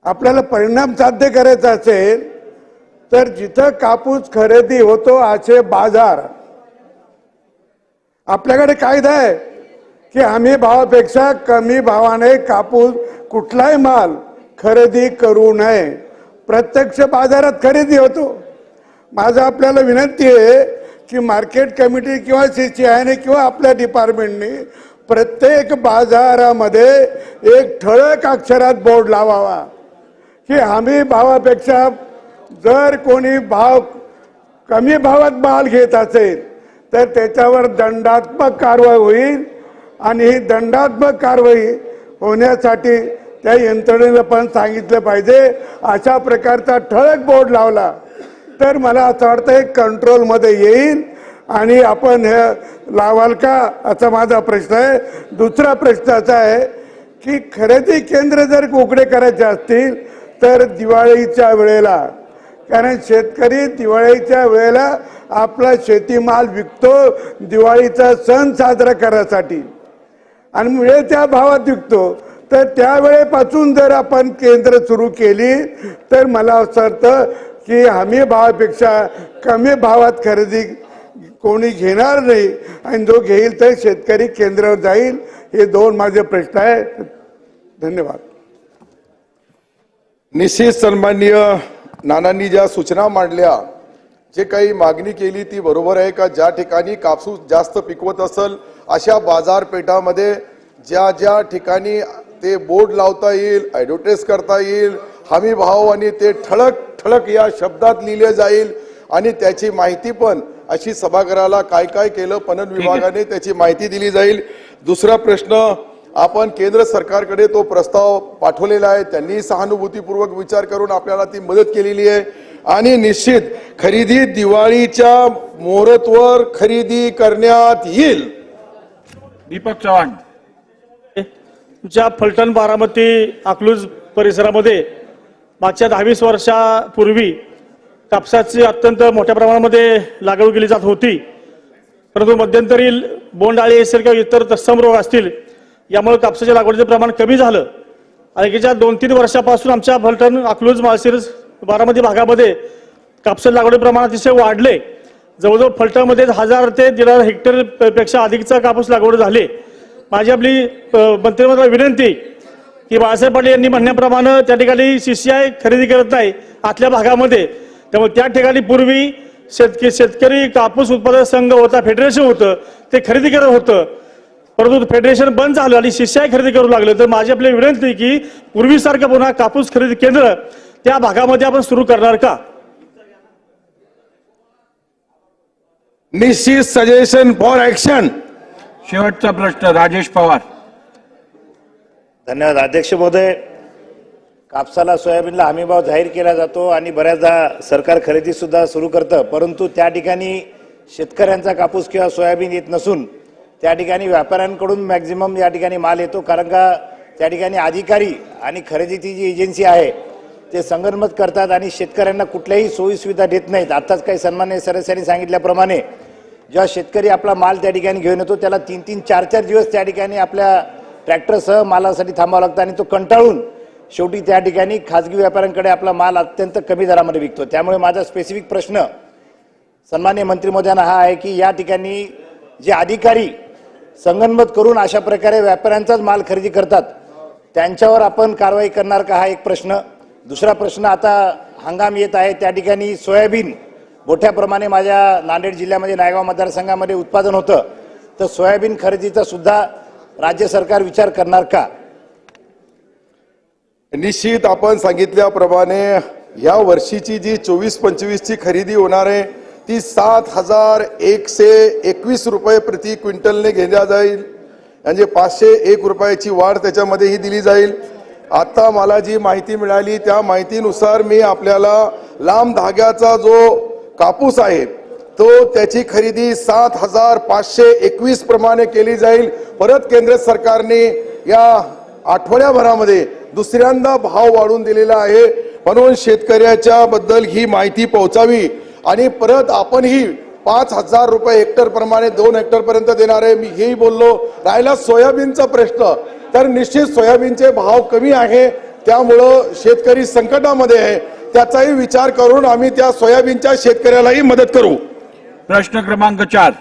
आपल्याला परिणाम साध्य करायचा असेल तर जिथं कापूस खरेदी होतो असे बाजार, आपल्याकडे कायदा आहे की हमी भावापेक्षा कमी भावाने कापूस कुठलाही माल खरेदी करू नये. प्रत्यक्ष बाजारात खरेदी होतो. माझं आपल्याला विनंती आहे की मार्केट कमिटी किंवा CCIने किंवा आपल्या डिपार्टमेंटने प्रत्येक बाजारामध्ये एक ठळक अक्षरात बोर्ड लावावा की हमी भावापेक्षा जर कोणी कमी भावात माल घेत असेल तर त्याच्यावर दंडात्मक कारवाई होईल. आणि ही दंडात्मक कारवाई होण्यासाठी त्या यंत्रणेला पण सांगितलं पाहिजे. अशा प्रकारचा ठळक बोर्ड लावला तर मला असं वाटतं हे कंट्रोलमध्ये येईल. आणि आपण हे लावाल का असा माझा प्रश्न आहे. दुसरा प्रश्न असा आहे की खरेदी केंद्र जर उघडे करायचे असतील तर दिवाळीच्या वेळेला, कारण शेतकरी दिवाळीच्या वेळेला आपला शेतीमाल विकतो दिवाळीचा सण साजरा करण्यासाठी आणि वेळेच्या भावात विकतो. तर त्यावेळेपासून जर आपण केंद्र सुरू केली तर मला असं वाटतं की हमी भावापेक्षा कमी भावात खरेदी कोणी घेणार नाही आणि जो घेईल तर शेतकरी केंद्रावर जाईल. हे 2 माझे प्रश्न आहेत. धन्यवाद. निश्चित सन्माननीय नानांनी ज्या सूचना मांडल्या, जे काही मागणी केली ती बरोबर आहे का ज्या ठिकाणी कापूस जास्त पिकवत असेल अशा बाजारपेठामध्ये ज्या ठिकाणी ते बोर्ड लावता येईल, ॲडव्हर्टाइज करता येईल, हमी भाव आणि ते ठळक या शब्दात लिहिले जाईल आणि त्याची माहिती पण अशी सभागृहाला काय केलं पणन विभागाने त्याची माहिती दिली जाईल. दुसरा प्रश्न, आपण केंद्र सरकारकडे तो प्रस्ताव पाठवलेला आहे, त्यांनी सहानुभूतीपूर्वक विचार करून आपल्याला ती मदत केलेली आहे. आणि निश्चित खरेदी दिवाळीच्या मुहूर्तावर खरेदी करण्यात येईल. दीपक चव्हाण. तुमच्या फलटण, बारामती, अकलूज परिसरामध्ये मागच्या 10-20 वर्षापूर्वी कापसाची अत्यंत मोठ्या प्रमाणामध्ये लागवड केली जात होती. परंतु मध्यंतरी बोंडअळी असेल किंवा इतर तत्सम रोग असतील यामुळे कापसाच्या लागवडीचे प्रमाण कमी झालं. आणि गेल्या 2-3 वर्षापासून आमच्या फलटण, अकलूज, माळशिरस, बारामती भागामध्ये कापसाच्या लागवडी प्रमाण अतिशय वाढले. जवळजवळ फलटणमध्ये 1000 ते 1,500 हेक्टर पेक्षा अधिकचा कापूस लागवड झाले. माझी आपली मंत्रिमंडळाला विनंती की बाळासाहेब पाटील यांनी म्हणण्याप्रमाणे त्या ठिकाणी CCI खरेदी करत नाही आतल्या भागामध्ये. त्यामुळे त्या ठिकाणी पूर्वी शेतकरी कापूस उत्पादक संघ होता, फेडरेशन होतं, ते खरेदी करत होतं. परंतु फेडरेशन बंद झालं आणि CCI खरेदी करू लागलं. तर माझी आपली विनंती की पूर्वीसारखं पुन्हा कापूस खरेदी केंद्र त्या भागामध्ये आपण सुरू करणार का? निश्चित सजेशन फॉर ऍक्शन. शेवटचा प्रश्न राजेश पवार. धन्यवाद अध्यक्ष महोदय. कापसाला सोयाबीनला हमीभाव जाहीर केला जातो आणि बऱ्याचदा सरकार खरेदी सुद्धा सुरू करतं, परंतु त्या ठिकाणी शेतकऱ्यांचा कापूस किंवा सोयाबीन येत नसून त्या ठिकाणी व्यापाऱ्यांकडून मॅक्झिमम या ठिकाणी माल येतो, कारण का त्या ठिकाणी अधिकारी आणि खरेदीची जी एजन्सी आहे ते संगनमत करतात आणि शेतकऱ्यांना कुठल्याही सोयी सुविधा देत नाहीत. आताच काही सन्माननीय सदस्यांनी सांगितल्याप्रमाणे जेव्हा शेतकरी आपला माल त्या ठिकाणी घेऊन येतो त्याला 3-3, 4-4 दिवस त्या ठिकाणी आपल्या ट्रॅक्टरसह मालासाठी थांबावं लागतं आणि तो कंटाळून शेवटी त्या ठिकाणी खाजगी व्यापाऱ्यांकडे आपला माल अत्यंत कमी दरामध्ये विकतो. त्यामुळे माझा स्पेसिफिक प्रश्न सन्माननीय मंत्री महोदयांना हा आहे की या ठिकाणी जे अधिकारी संगनमत करून अशा प्रकारे व्यापाऱ्यांचाच माल खरेदी करतात त्यांच्यावर आपण कारवाई करणार का, हा एक प्रश्न. दुसरा प्रश्न, आता हंगाम येत आहे त्या ठिकाणी सोयाबीन मोठ्या प्रमाणे माझ्या नांदेड जिल्ह्यामध्ये नायगाव मतदारसंघामध्ये उत्पादन होतं, तर सोयाबीन खरेदीचा सुद्धा राज्य सरकार विचार करणार का? निश्चित आपण सांगितल्याप्रमाणे या वर्षीची जी 24-25 ची खरेदी होणार आहे ती 7,121 रुपये प्रति क्विंटलने घेण्यात जाईल. म्हणजे 501 रुपयाची वाढ त्याच्यामध्येही दिली जाईल. आता मला जी माहिती मिळाली त्या माहितीनुसार मी आपल्याला लांब धाग्याचा जो कापूस आहे तो त्याची खरेदी 7,521 प्रमाणे केली जाईल. परत केंद्र सरकारने या आठवड्याभरामध्ये दुसऱ्यांदा भाव वाढवून दिलेला आहे, म्हणून शेतकऱ्याच्या बद्दल ही माहिती पोहोचावी आणि परत आपणही 5,000 रुपये हेक्टर प्रमाणे 2 हेक्टर पर्यंत देणार आहे. मी हेही बोललो. राहिला सोयाबीनचा प्रश्न, तर निश्चित सोयाबीनचे भाव कमी आहे त्यामुळं शेतकरी संकटामध्ये आहे, त्याचाही विचार करून आम्ही त्या सोयाबीनच्या शेतकऱ्यालाही मदत करू. प्रश्न क्रमांक 4.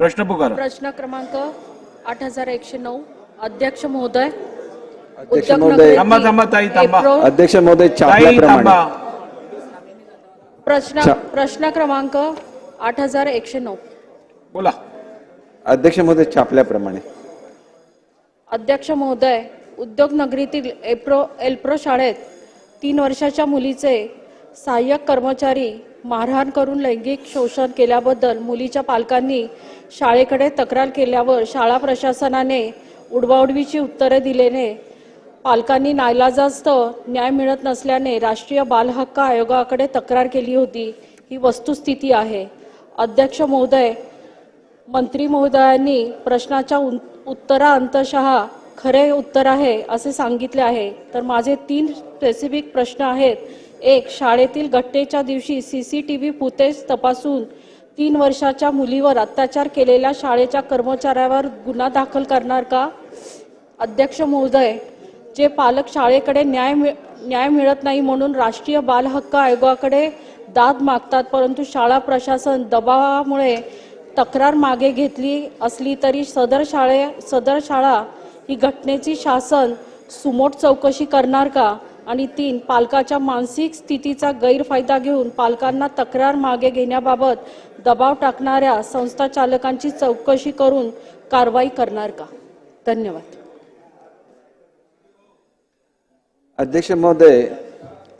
प्रश्न पुकारा. प्रश्न क्रमांक 8109. अध्यक्ष महोदय, अध्यक्ष महोदय, थांबा ताई थांबा. अध्यक्ष महोदय, ताई छापल्याप्रमाणे थांबा. प्रश्न क्रमांक 8109. बोला. अध्यक्ष महोदय, छापल्याप्रमाणे. अध्यक्ष महोदय, उद्योग नगरीतील एल्प्रो शाळेत 3 वर्षाच्या मुलीचे सहाय्यक कर्मचारी मारहाण करून लैंगिक शोषण केल्याबद्दल मुलीच्या पालकांनी शाळेकडे तक्रार केल्यावर शाळा प्रशासनाने उडवाउडवीची उत्तरे दिल्याने पालकांनी नाईलाजास्तव न्याय मिळत नसल्याने राष्ट्रीय बाल हक्क आयोगाकडे तक्रार केली होती. ही वस्तुस्थिती आहे. अध्यक्ष महोदय, मंत्री महोदयांनी प्रश्नाच्या उत्तराअंतशः खरे उत्तर आहे असे सांगितले आहे. तर माझे 3 स्पेसिफिक प्रश्न आहेत. 1. शाळेतील घटनेच्या दिवशी CCTV फुटेज तपासून 3 वर्षाच्या मुलीवर अत्याचार केलेल्या शाळेच्या कर्मचाऱ्यावर गुन्हा दाखल करणार का? अध्यक्ष महोदय, जे पालक शाळेकडे न्याय मिळत नाही म्हणून राष्ट्रीय बाल हक्क आयोगाकडे दाद मागतात, परंतु शाळा प्रशासन दबावामुळे तक्रार मागे घेतली असली तरी सदर शाळा ही घटनेची शासन सुमोट चौकशी करणार का? आणि 3. पालकाच्या मानसिक स्थितीचा गैरफायदा घेऊन पालकांना तक्रार मागे घेण्याबाबत दबाव टाकणाऱ्या संस्था चालकांची चौकशी करून कारवाई करणार का? धन्यवाद. अध्यक्ष महोदय,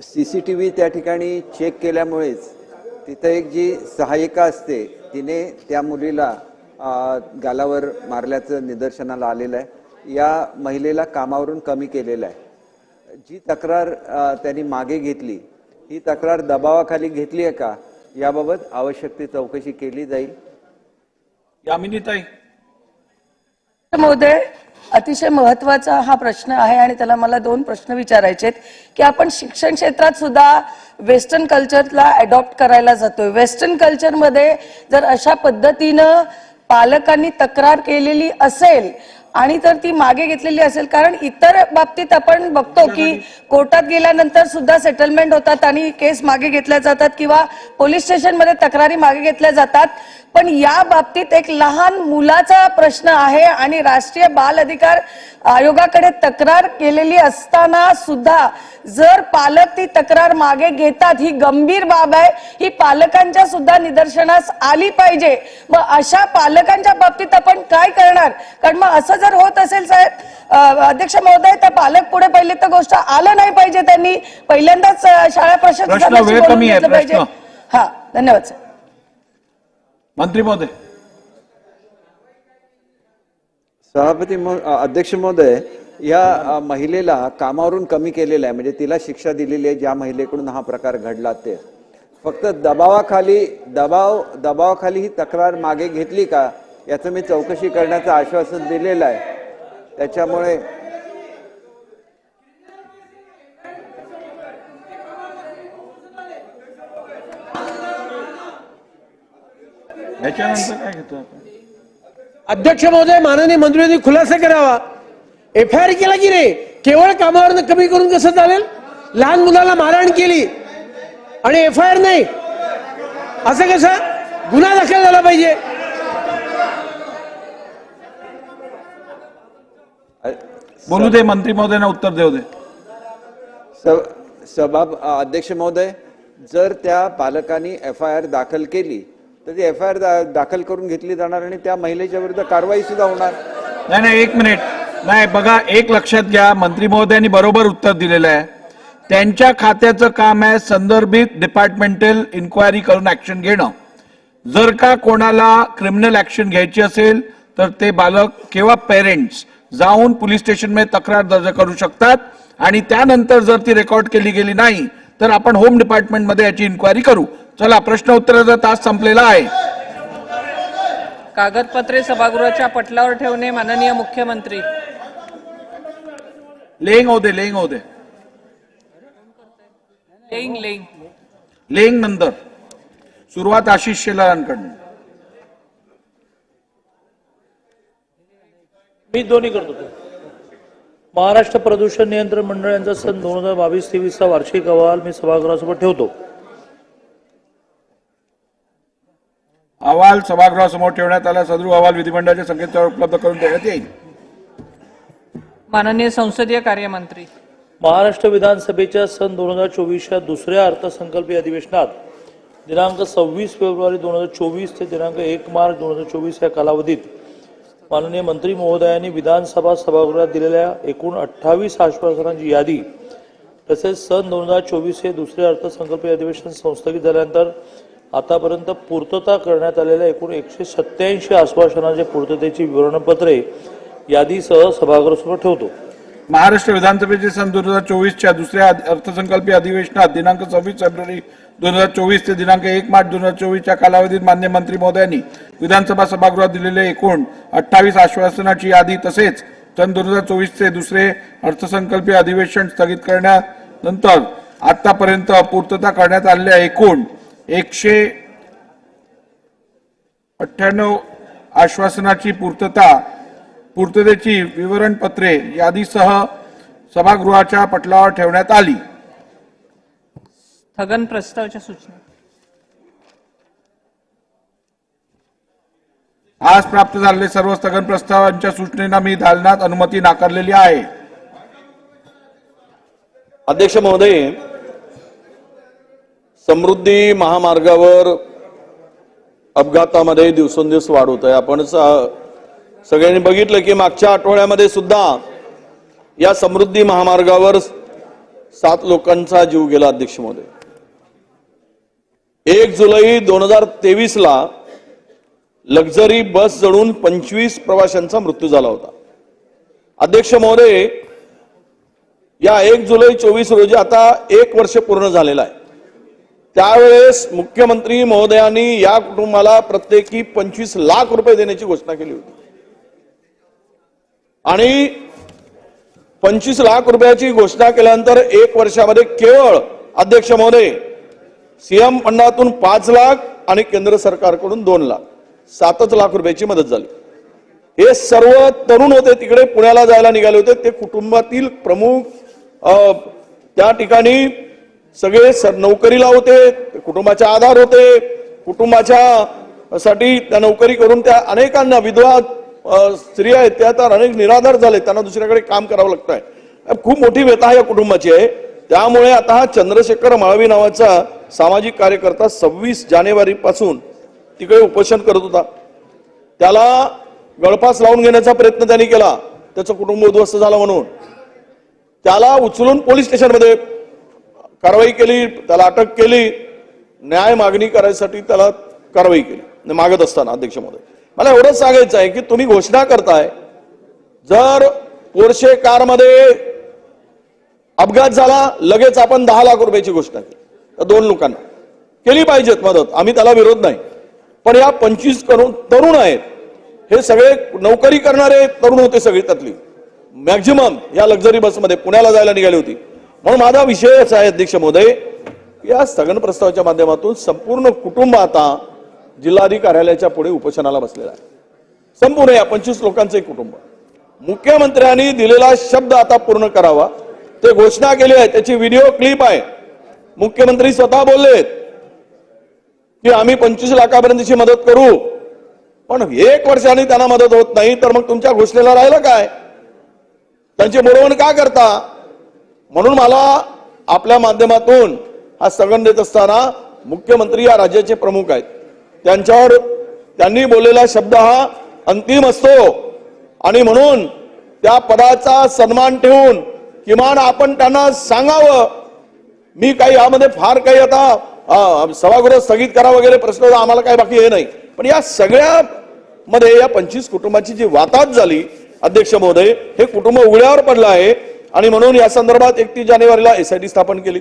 CCTV त्या ठिकाणी चेक केल्यामुळेच तिथे एक जी सहाय्यिका असते तिने त्या मुलीला गालावर मारल्याचं निदर्शनाला आलेलं आहे. या महिलेला कामावरून कमी केलेलं आहे. जी तक्रार त्यांनी मागे घेतली ही तक्रार दबावाखाली घेतली आहे का याबाबत आवश्यक ती चौकशी केली जाईल. यामिनीताई. महोदय, अतिशय महत्वाचा हा प्रश्न आहे आणि त्याला मला 2 प्रश्न विचारायचे आहेत की आपण शिक्षण क्षेत्रात सुद्धा वेस्टर्न कल्चरला अडॉप्ट करायला जातोय. वेस्टर्न कल्चरमध्ये जर अशा पद्धतीनं पालकांनी तक्रार केलेली असेल आणि तर ती मागे घेतलेली असेल, कारण इतर बाबतीत आपण बघतो की कोर्टात गेल्यानंतर सुद्धा सेटलमेंट होतात आणि केस मागे घेतल्या जातात किंवा पोलीस स्टेशनमध्ये तक्रारी मागे घेतल्या जातात, पण या बाबतीत एक लहान मुलाचा प्रश्न आहे आणि राष्ट्रीय बाल अधिकार आयोगाकडे तक्रार केलेली असताना सुद्धा जर पालक ती तक्रार मागे घेतात ही गंभीर बाब आहे. ही पालकांच्या सुद्धा निदर्शनास आली पाहिजे. मग अशा पालकांच्या बाबतीत आपण काय करणार? कारण मग असं जर जर होत असेल साहेब अध्यक्ष महोदय तर पालक पुढे पहिली तर गोष्ट आलं नाही पाहिजे, त्यांनी पहिल्यांदाच शाळा प्रशासनाशी वेळ बोलून कमी आहे, घेतलं पाहिजे. प्रश्न. हा, धन्यवाद सर. मंत्री महोदय. अध्यक्ष महोदय, या महिलेला कामावरून कमी केलेलं आहे, म्हणजे तिला शिक्षा दिलेली आहे ज्या महिलेकडून हा प्रकार घडला ते. फक्त दबावाखाली ही तक्रार मागे घेतली का याचं मी चौकशी करण्याचं आश्वासन दिलेलं आहे. त्याच्यामुळे याच्यानंतर काय घेतो आपण? अध्यक्ष महोदय, माननीय मंत्र्यांनी खुलासा करावा. FIR केला की रे, केवळ कामावर कमी करून कसं चालेल? लहान मुलाला मारहाण केली आणि FIR नाही, असं कसं? गुन्हा दाखल झाला पाहिजे. बोलू दे, मंत्री महोदयांना उत्तर देऊ दे. अध्यक्ष महोदय, जर त्या पालकांनी FIR दाखल केली तर ती FIR दाखल करून घेतली जाणार आणि त्या महिलेच्या विरुद्ध कारवाई सुद्धा होणार. नाही, एक मिनिट. नाही, बघा, एक लक्षात घ्या, मंत्री महोदयांनी बरोबर उत्तर दिलेलं आहे. त्यांच्या खात्याचं काम आहे संदर्भित डिपार्टमेंटल इन्क्वायरी करून ऍक्शन घेणं. जर का कोणाला क्रिमिनल ऍक्शन घ्यायची असेल तर ते बालक किंवा पेरेंट्स जाऊन पोलीस स्टेशनमध्ये तक्रार दर्ज करू शकतात आणि त्यानंतर जर ती रेकॉर्ड केली गेली नाही तर आपण होम डिपार्टमेंटमध्ये याची इन्क्वायरी करू. चला, प्रश्न उत्तराचा तास संपलेला आहे. कागदपत्रे सभागृहाच्या पटलावर ठेवणे. माननीय मुख्यमंत्री. लेंग होते लेंग नंतर सुरुवात आशिष शेलारांकडून. मी दोन्ही करतो. महाराष्ट्र प्रदूषण नियंत्रण मंडळ यांचा सन 2022-23 वार्षिक अहवाल मी सभागृहासोबत ठेवतो. अहवाल सभागृहासमोर ठेवण्यात आला. सदर अहवाल विधिमंडळाच्या संकेतस्थळावर उपलब्ध करून देण्यात येईल. माननीय संसदीय कार्यमंत्री. महाराष्ट्र विधानसभेच्या सन 2024च्या दुसऱ्या अर्थसंकल्पीय अधिवेशनात दिनांक 26 फेब्रुवारी 2024 ते दिनांक 1 मार्च 2024 या कालावधीत माननीय मंत्री महोदयांनी विधानसभा सभागृहात दिलेल्या एकूण 28 आश्वासनांची यादी तसेच सन 2024 हे दुसरे अर्थसंकल्पीय अधिवेशन संस्थगित झाल्यानंतर आतापर्यंत पूर्तता करण्यात आलेल्या एकूण 187 आश्वासनांच्या पूर्ततेची विवरणपत्रे यादीसह सभागृहासमोर ठेवतो. महाराष्ट्र विधानसभेचे सन 2024च्या दुसऱ्या अर्थसंकल्पीय अधिवेशनात दिनांक 26 फेब्रुवारी 2024 ते दिनांक 1 मार्च 2024 कालावधीत मान्य मंत्री महोदयांनी विधानसभा सभागृहात दिलेले एकूण 28 आश्वासनाची यादी तसेच सन 2024चे दुसरे अर्थसंकल्पीय अधिवेशन स्थगित करण्यानंतर आतापर्यंत पूर्तता करण्यात आलेल्या एकूण 198 आश्वासनाची पूर्ततेची विवरणपत्रे यादीसह सभागृहाच्या पटलावर ठेवण्यात आली. स्थगन प्रस्तावाच्या सूचना. आज प्राप्त झालेले सर्व स्थगन प्रस्तावांच्या सूचनेला मी दालनात अनुमती नाकारलेली आहे. अध्यक्ष महोदय, समृद्धी महामार्गावर अपघातामध्ये दिवसेंदिवस वाढ होत आहे. आपण सगळ्यांनी बघितलं की मागच्या आठवड्यामध्ये सुद्धा या समृद्धी महामार्गावर 7 लोकांचा जीव गेला. अध्यक्ष महोदय, 1 जुलै 2023 लक्झरी बस जळून 25 प्रवाशांचा मृत्यू झाला होता. अध्यक्ष महोदय, या 1 जुलै 24 रोजी आता 1 वर्ष पूर्ण झालेलं आहे. त्यावेळेस मुख्यमंत्री महोदयांनी या कुटुंबाला प्रत्येकी 25 लाख रुपये देण्याची घोषणा केली होती आणि 25 लाख रुपयाची घोषणा केल्यानंतर 1 वर्षामध्ये केवळ अध्यक्ष महोदय सीएम फंडातून 5 लाख आणि केंद्र सरकारकडून 2 लाख 7 लाख रुपयाची मदत झाली. हे सर्व तरुण होते, तिकडे पुण्याला जायला निघाले होते. ते कुटुंबातील प्रमुख त्या ठिकाणी सगळे नोकरीला होते, कुटुंबाचा आधार होते. कुटुंबाच्या साठी त्या नोकरी करून त्या अनेकांना विधवा स्त्रिया आहेत त्या तर अनेक निराधार झाले, त्यांना दुसऱ्याकडे काम करावं लागतं आहे. खूप मोठी व्यथा या कुटुंबाची आहे. त्यामुळे आता हा चंद्रशेखर माळवी नावाचा सामाजिक कार्यकर्ता 26 जानेवारी पासून तिकडे उपोषण करत होता. त्याला गळफास लावून घेण्याचा प्रयत्न त्यांनी केला, त्याचं कुटुंब उद्ध्वस्त झालं म्हणून त्याला उचलून पोलीस स्टेशनमध्ये कारवाई केली, त्याला अटक केली, न्याय मागणी करायसाठी त्याला कारवाई केली मागत असताना. अध्यक्ष महोदय, मला एवढंच सांगायचं आहे की तुम्ही घोषणा करताय जर पोर्शे कारमध्ये अपघात झाला लगेच आपण 10 लाख रुपयाची घोषणा केली तर 2 लोकांना केली पाहिजेत मदत, आम्ही त्याला विरोध नाही. पण या 25 तरुण आहेत, हे सगळे नोकरी करणारे तरुण होते, सगळे त्यातली मॅक्झिमम या लक्झरी बसमध्ये पुण्याला जायला निघाली होती. म्हणून माझा विषय असा आहे अध्यक्ष महोदय, या स्थगन प्रस्तावाच्या माध्यमातून संपूर्ण कुटुंब आता जिल्हाधिकारी कार्यालयाच्या पुढे उपोषणाला बसलेला आहे. संपूर्ण या 25 लोकांचे कुटुंब. मुख्यमंत्र्यांनी दिलेला शब्द आता पूर्ण करावा, ते घोषणा केली आहे, त्याची व्हिडिओ क्लिप आहे. मुख्यमंत्री स्वतः बोललेत की आम्ही 25 लाखापर्यंतची मदत करू, पण 1 वर्षाने त्यांना मदत होत नाही तर मग तुमच्या घोषणेला राहिलं काय? त्यांची मोडवण का करता? म्हणून मला आपल्या माध्यमातून हा स्थगन देत असताना मुख्यमंत्री या राज्याचे प्रमुख आहेत, त्यांच्यावर त्यांनी बोललेला शब्द हा अंतिम असतो आणि म्हणून त्या पदाचा सन्मान ठेवून किमान आपण त्यांना सांगावं. मी काही यामध्ये फार काही आता सभागृह स्थगित करा वगैरे प्रश्न आम्हाला काही बाकी हे नाही, पण या सगळ्या मध्ये या 25 कुटुंबाची जी वाताहत झाली अध्यक्ष महोदय, हे कुटुंब उघड्यावर पडलं आहे आणि म्हणून या संदर्भात 31 जानेवारीला SIT स्थापन केली.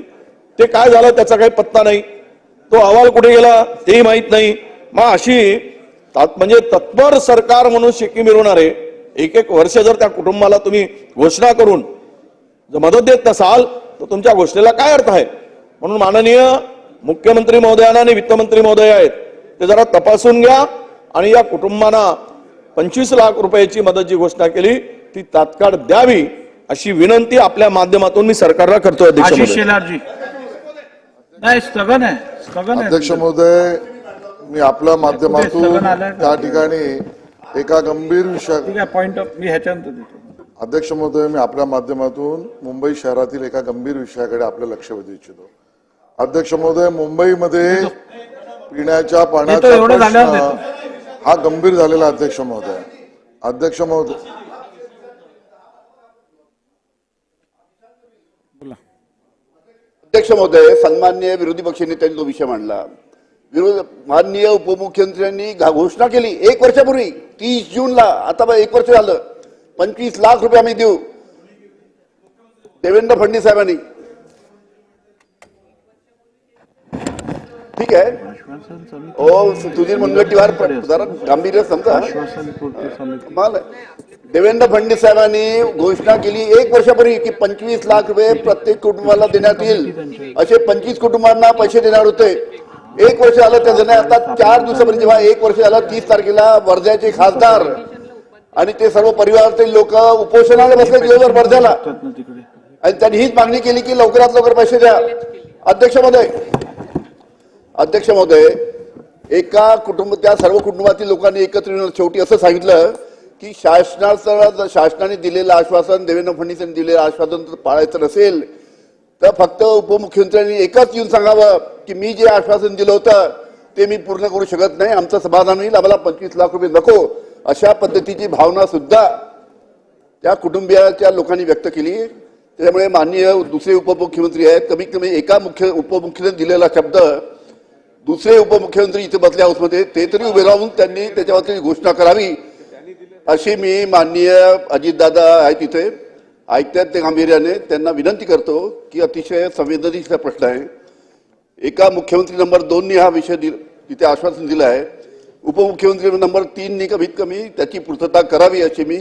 ते काय झालं त्याचा काही पत्ता नाही, तो अहवाल कुठे गेला तेही माहित नाही. मग अशी म्हणजे तत्पर सरकार म्हणून शेकी मिरवणारे 1 वर्ष जर त्या कुटुंबाला तुम्ही घोषणा करून जर मदत देत नसाल तर तुमच्या घोषणेला काय अर्थ आहे? म्हणून माननीय मुख्यमंत्री महोदयांना आणि वित्तमंत्री महोदय आहेत ते जरा तपासून घ्या आणि या कुटुंबांना 25 लाख रुपयाची मदत जी घोषणा केली ती तात्काळ द्यावी अशी विनंती आपल्या माध्यमातून मी सरकारला करतो. अध्यक्ष आशिष महोदय, शेलारजी. नाही, स्थगन आहे, स्थगन आहे. अध्यक्ष महोदय, मी आपल्या माध्यमातून त्या ठिकाणी एका गंभीर विषया ठीक आहे, पॉइंट ऑफ मी ह्याच्यानंतर देतो. अध्यक्ष महोदय, मी आपल्या माध्यमातून मुंबई शहरातील एका गंभीर विषयाकडे आपलं लक्ष वेधू इच्छितो. अध्यक्ष महोदय, मुंबईमध्ये पिण्याच्या पाण्याचा एवढं झाल्यावर प्रश्न हा गंभीर झालेला. अध्यक्ष महोदय, अध्यक्ष महोदय, अध्यक्ष महोदय, सन्माननीय विरोधी पक्ष नेत्यांनी तो विषय मांडला. माननीय उपमुख्यमंत्र्यांनी घोषणा केली 1 वर्षापूर्वी 30 जूनला, आता 1 वर्ष झालं, 25 लाख रुपये आम्ही देऊ. देवेंद्र फडणवीस साहेबांनी ठीक आहे ओ सुधीर मुनगंटीवार जरा गांभीर्य समजा. देवेंद्र फडणवीस साहेबांनी घोषणा केली 1 वर्षापूर्वी की 25 लाख रुपये प्रत्येक कुटुंबाला देण्यात येईल. असे 25 कुटुंबांना पैसे देणार होते. 1 वर्ष झालं त्याचं नाही. आता 4 दिवसापूर्वी जेव्हा 1 वर्ष झालं 30 तारखेला वर्ध्याचे खासदार आणि ते सर्व परिवारातील लोक उपोषणाला बसले दिवसभर वर्ध्याला आणि त्यांनी हीच मागणी केली की लवकरात लवकर पैसे द्या. अध्यक्ष महोदय, एका कुटुंब त्या सर्व कुटुंबातील लोकांनी एकत्र येऊन शेवटी असं सांगितलं की शासनाने दिलेलं आश्वासन, देवेंद्र फडणवीस यांनी दिलेलं आश्वासन पाळायचं नसेल तर फक्त उपमुख्यमंत्र्यांनी एकच येऊन सांगावं की मी जे आश्वासन दिलं होतं ते मी पूर्ण करू शकत नाही, आमचं समाधान होईल, आम्हाला 25 लाख रुपये नको. अशा पद्धतीची भावना सुद्धा त्या कुटुंबियाच्या लोकांनी व्यक्त केली. त्यामुळे माननीय दुसरे उपमुख्यमंत्री आहेत, कमीत कमी एका उपमुख्यमंत्र्यांनी दिलेला शब्द दुसरे उपमुख्यमंत्री इथे बसल्या हाऊसमध्ये ते तरी उभे राहून त्यांनी त्याच्यावरती घोषणा करावी अशी मी माननीय अजितदादा आहेत तिथे ऐकतात ते गांभीर्याने त्यांना विनंती करतो की अतिशय संवेदनशील प्रश्न आहे. एका मुख्यमंत्री नंबर 2नी हा विषय तिथे आश्वासन दिलं आहे. उपमुख्यमंत्री नंबर 3नी कमीत कमी त्याची पूर्तता करावी अशी मी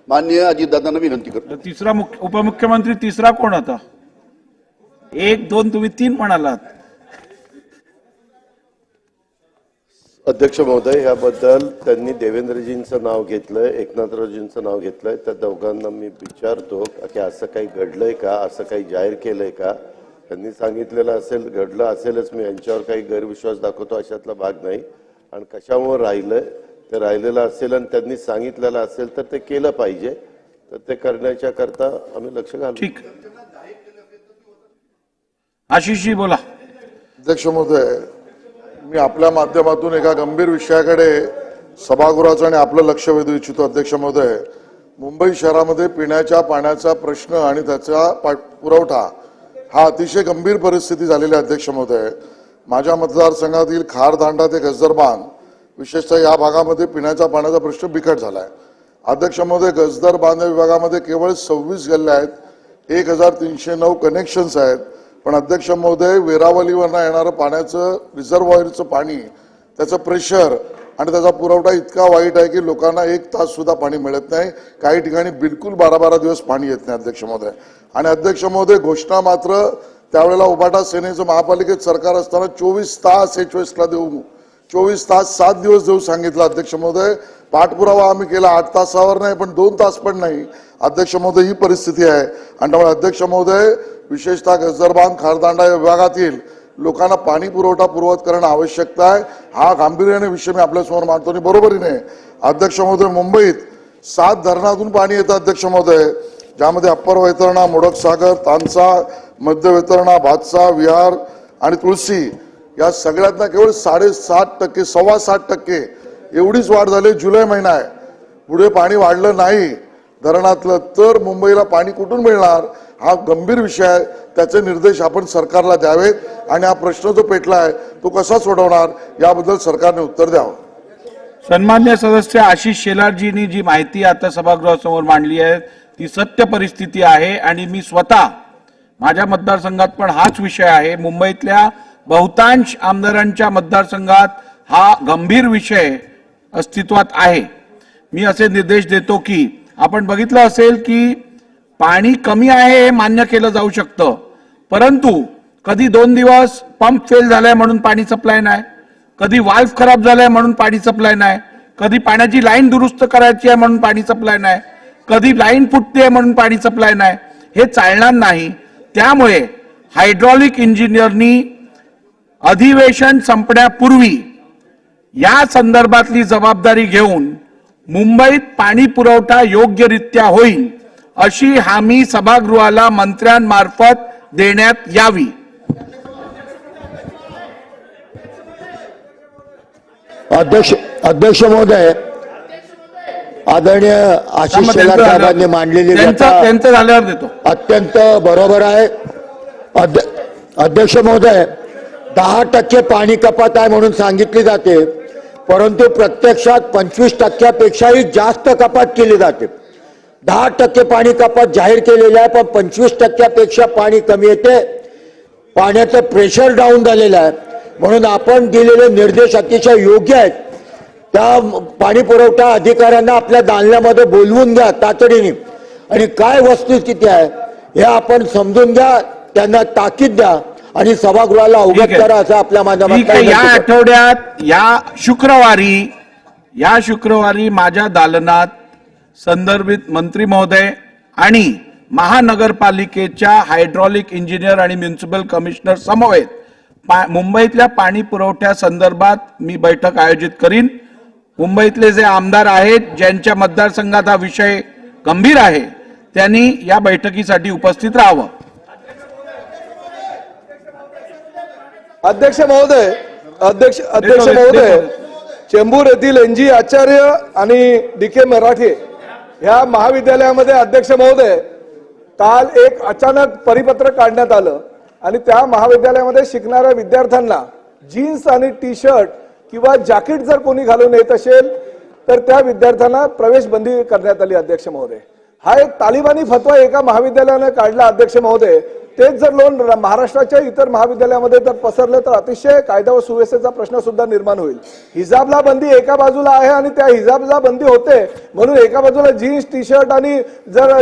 माननीय अजितदादांना विनंती करतो. तिसरा उपमुख्यमंत्री तिसरा कोण होता? 1, 2 तुम्ही 3 म्हणालात. अध्यक्ष महोदय, याबद्दल त्यांनी देवेंद्रजींचं नाव घेतलंय, एकनाथरावजींचं नाव घेतलंय. त्या दोघांना मी विचारतो की असं काही घडलंय का, असं काही जाहीर केलंय का? त्यांनी सांगितलेलं असेल, घडलं असेलच. मी यांच्यावर काही गैरविश्वास दाखवतो अशातला भाग नाही. आणि कशामुळे राहिलंय ते राहिलेलं असेल आणि त्यांनी सांगितलेलं असेल तर ते केलं पाहिजे, तर ते करण्याच्या करता आम्ही लक्ष घालू. ठीक, आशिषजी बोला. अध्यक्ष महोदय, मी आपल्या माध्यमातून एका गंभीर विषयाकडे सभागृहाचं आणि आपलं लक्ष वेधू इच्छितो अध्यक्ष महोदय. मुंबई शहरामध्ये पिण्याच्या पाण्याचा प्रश्न आणि त्याचा पुरवठा हा अतिशय गंभीर परिस्थिती झालेली आहे अध्यक्ष महोदय. माझ्या मतदारसंघातील खारदांडा ते गजदरबांध विशेषतः या भागामध्ये पिण्याच्या पाण्याचा प्रश्न बिकट झालाय. अध्यक्ष महोदय, गजदर बांध विभागामध्ये केवळ 26 गल्ल्या आहेत, 1309 कनेक्शन्स आहेत. पण अध्यक्ष महोदय, वेरावलीवरनं येणारं पाण्याचं रिझर्व्हॉयरचं पाणी, त्याचं प्रेशर आणि त्याचा पुरवठा इतका वाईट आहे की लोकांना 1 तास सुद्धा पाणी मिळत नाही. काही ठिकाणी बिलकुल 12-12 दिवस पाणी येत नाही अध्यक्ष महोदय. आणि अध्यक्ष महोदय, घोषणा मात्र त्यावेळेला उभाटा सेनेचं महापालिकेत सरकार असताना 24 तास HOSला देऊ, 24 तास 7 दिवस देऊ सांगितलं अध्यक्ष महोदय. पाठपुरावा आम्ही केला, 8 तासावर नाही पण 2 तास पण नाही अध्यक्ष महोदय. ही परिस्थिती आहे. आणि त्यामुळे अध्यक्ष महोदय, विशेषतः गजदरबांध खारदांडा या विभागातील लोकांना पाणी पुरवठा पूर्ववत करणं आवश्यकता आहे. हा गांभीर्याने विषय मी आपल्यासमोर मांडतो. आणि बरोबरीने अध्यक्ष महोदय, मुंबईत 7 धरणातून पाणी येतं अध्यक्ष महोदय, ज्यामध्ये अप्पर वैतरणा, मोडकसागर, तानसा, मध्य वैतरणा, भातसा, विहार आणि तुळशी या सगळ्यातनं केवळ 7.5%, 7.25% एवढीच वाढ झाली. जुलै महिना आहे, पुढे पाणी वाढलं नाही धरणातलं तर मुंबईला पाणी कुठून मिळणार? हा गंभीर विषय आहे. त्याचे निर्देश आपण सरकारला द्यावेत आणि हा प्रश्न जो पेटला आहे तो कसा सोडवणार याबद्दल सरकारने उत्तर द्यावं. सन्मान्य सदस्य आशिष शेलारजींनी जी माहिती आता सभागृहासमोर मांडली आहे ती सत्य परिस्थिती आहे. आणि मी स्वतः माझ्या मतदारसंघात पण हाच विषय आहे. मुंबईतल्या बहुतांश आमदारांच्या मतदारसंघात हा गंभीर विषय अस्तित्वात आहे. मी असे निर्देश देतो की आपण बघितलं असेल की पाणी कमी आहे हे मान्य केलं जाऊ शकतं, परंतु कधी 2 दिवस पंप फेल झालाय म्हणून पाणी सप्लाय नाही, कधी वाल्व खराब झालाय म्हणून पाणी सप्लाय नाही, कधी पाण्याची लाईन दुरुस्त करायची आहे म्हणून पाणी सप्लाय नाही, कधी लाईन फुटते म्हणून पाणी सप्लाय नाही. हे चालणार नाही. त्यामुळे हायड्रॉलिक इंजिनियरनी अधिवेशन संपण्यापूर्वी या संदर्भातली जबाबदारी घेऊन मुंबईत पाणी पुरवठा योग्यरित्या होईल अशी हमी सभागृहाला मंत्र्यांमार्फत देण्यात यावी. अध्यक्ष महोदय, आदरणीय आशिष शेलार साहेबांनी मांडलेली त्यांचं झाल्यावर देतो. अत्यंत बरोबर आहे. अध्यक्ष महोदय, 10% पाणी कपात आहे म्हणून सांगितली जाते, परंतु प्रत्यक्षात 25%पेक्षाही जास्त कपात केली जाते. 10% पाणी कपात जाहीर केलेली आहे, पण 25%पेक्षा पाणी कमी येते. पाण्याचं प्रेशर डाऊन झालेलं आहे. म्हणून आपण दिलेले निर्देश अतिशय योग्य आहेत. त्या पाणी पुरवठा अधिकाऱ्यांना आपल्या दालन्यामध्ये बोलवून घ्या तातडीने आणि काय वस्तुस्थिती आहे हे आपण समजून घ्या, त्यांना ताकीद द्या आणि सभागृहाला अवगत करा असं आपल्या माध्यमातून. या आठवड्यात या शुक्रवारी माझ्या दालनात संदर्भित मंत्री महोदय आणि महानगरपालिकेच्या हायड्रॉलिक इंजिनियर आणि म्युनिसिपल कमिशनर समवेत मुंबईतल्या पाणी पुरवठ्या संदर्भात मी बैठक आयोजित करीन. मुंबईतले जे आमदार आहेत ज्यांच्या मतदारसंघात हा विषय गंभीर आहे त्यांनी या बैठकीसाठी उपस्थित राहावं. अध्यक्ष महोदय, चेंबूर येथील NG आचार्य आणि DK मराठे ह्या महाविद्यालयामध्ये अध्यक्ष महोदय काल एक अचानक परिपत्रक काढण्यात आलं आणि त्या महाविद्यालयामध्ये शिकणाऱ्या विद्यार्थ्यांना जीन्स आणि टी-शर्ट किंवा जॅकेट जर कोणी घालून येत असेल तर त्या विद्यार्थ्यांना प्रवेश बंदी करण्यात आली. अध्यक्ष महोदय, हा एक तालिबानी फतवा एका महाविद्यालयाने काढला. अध्यक्ष महोदय, तेच जर लोन महाराष्ट्राच्या इतर महाविद्यालयामध्ये जर पसरले तर अतिशय कायदा व सुव्यवस्थेचा प्रश्न सुद्धा निर्माण होईल. हिजाबला बंदी एका बाजूला आहे आणि त्या हिजाबला बंदी होते म्हणून एका बाजूला जीन्स टी-शर्ट आणि जर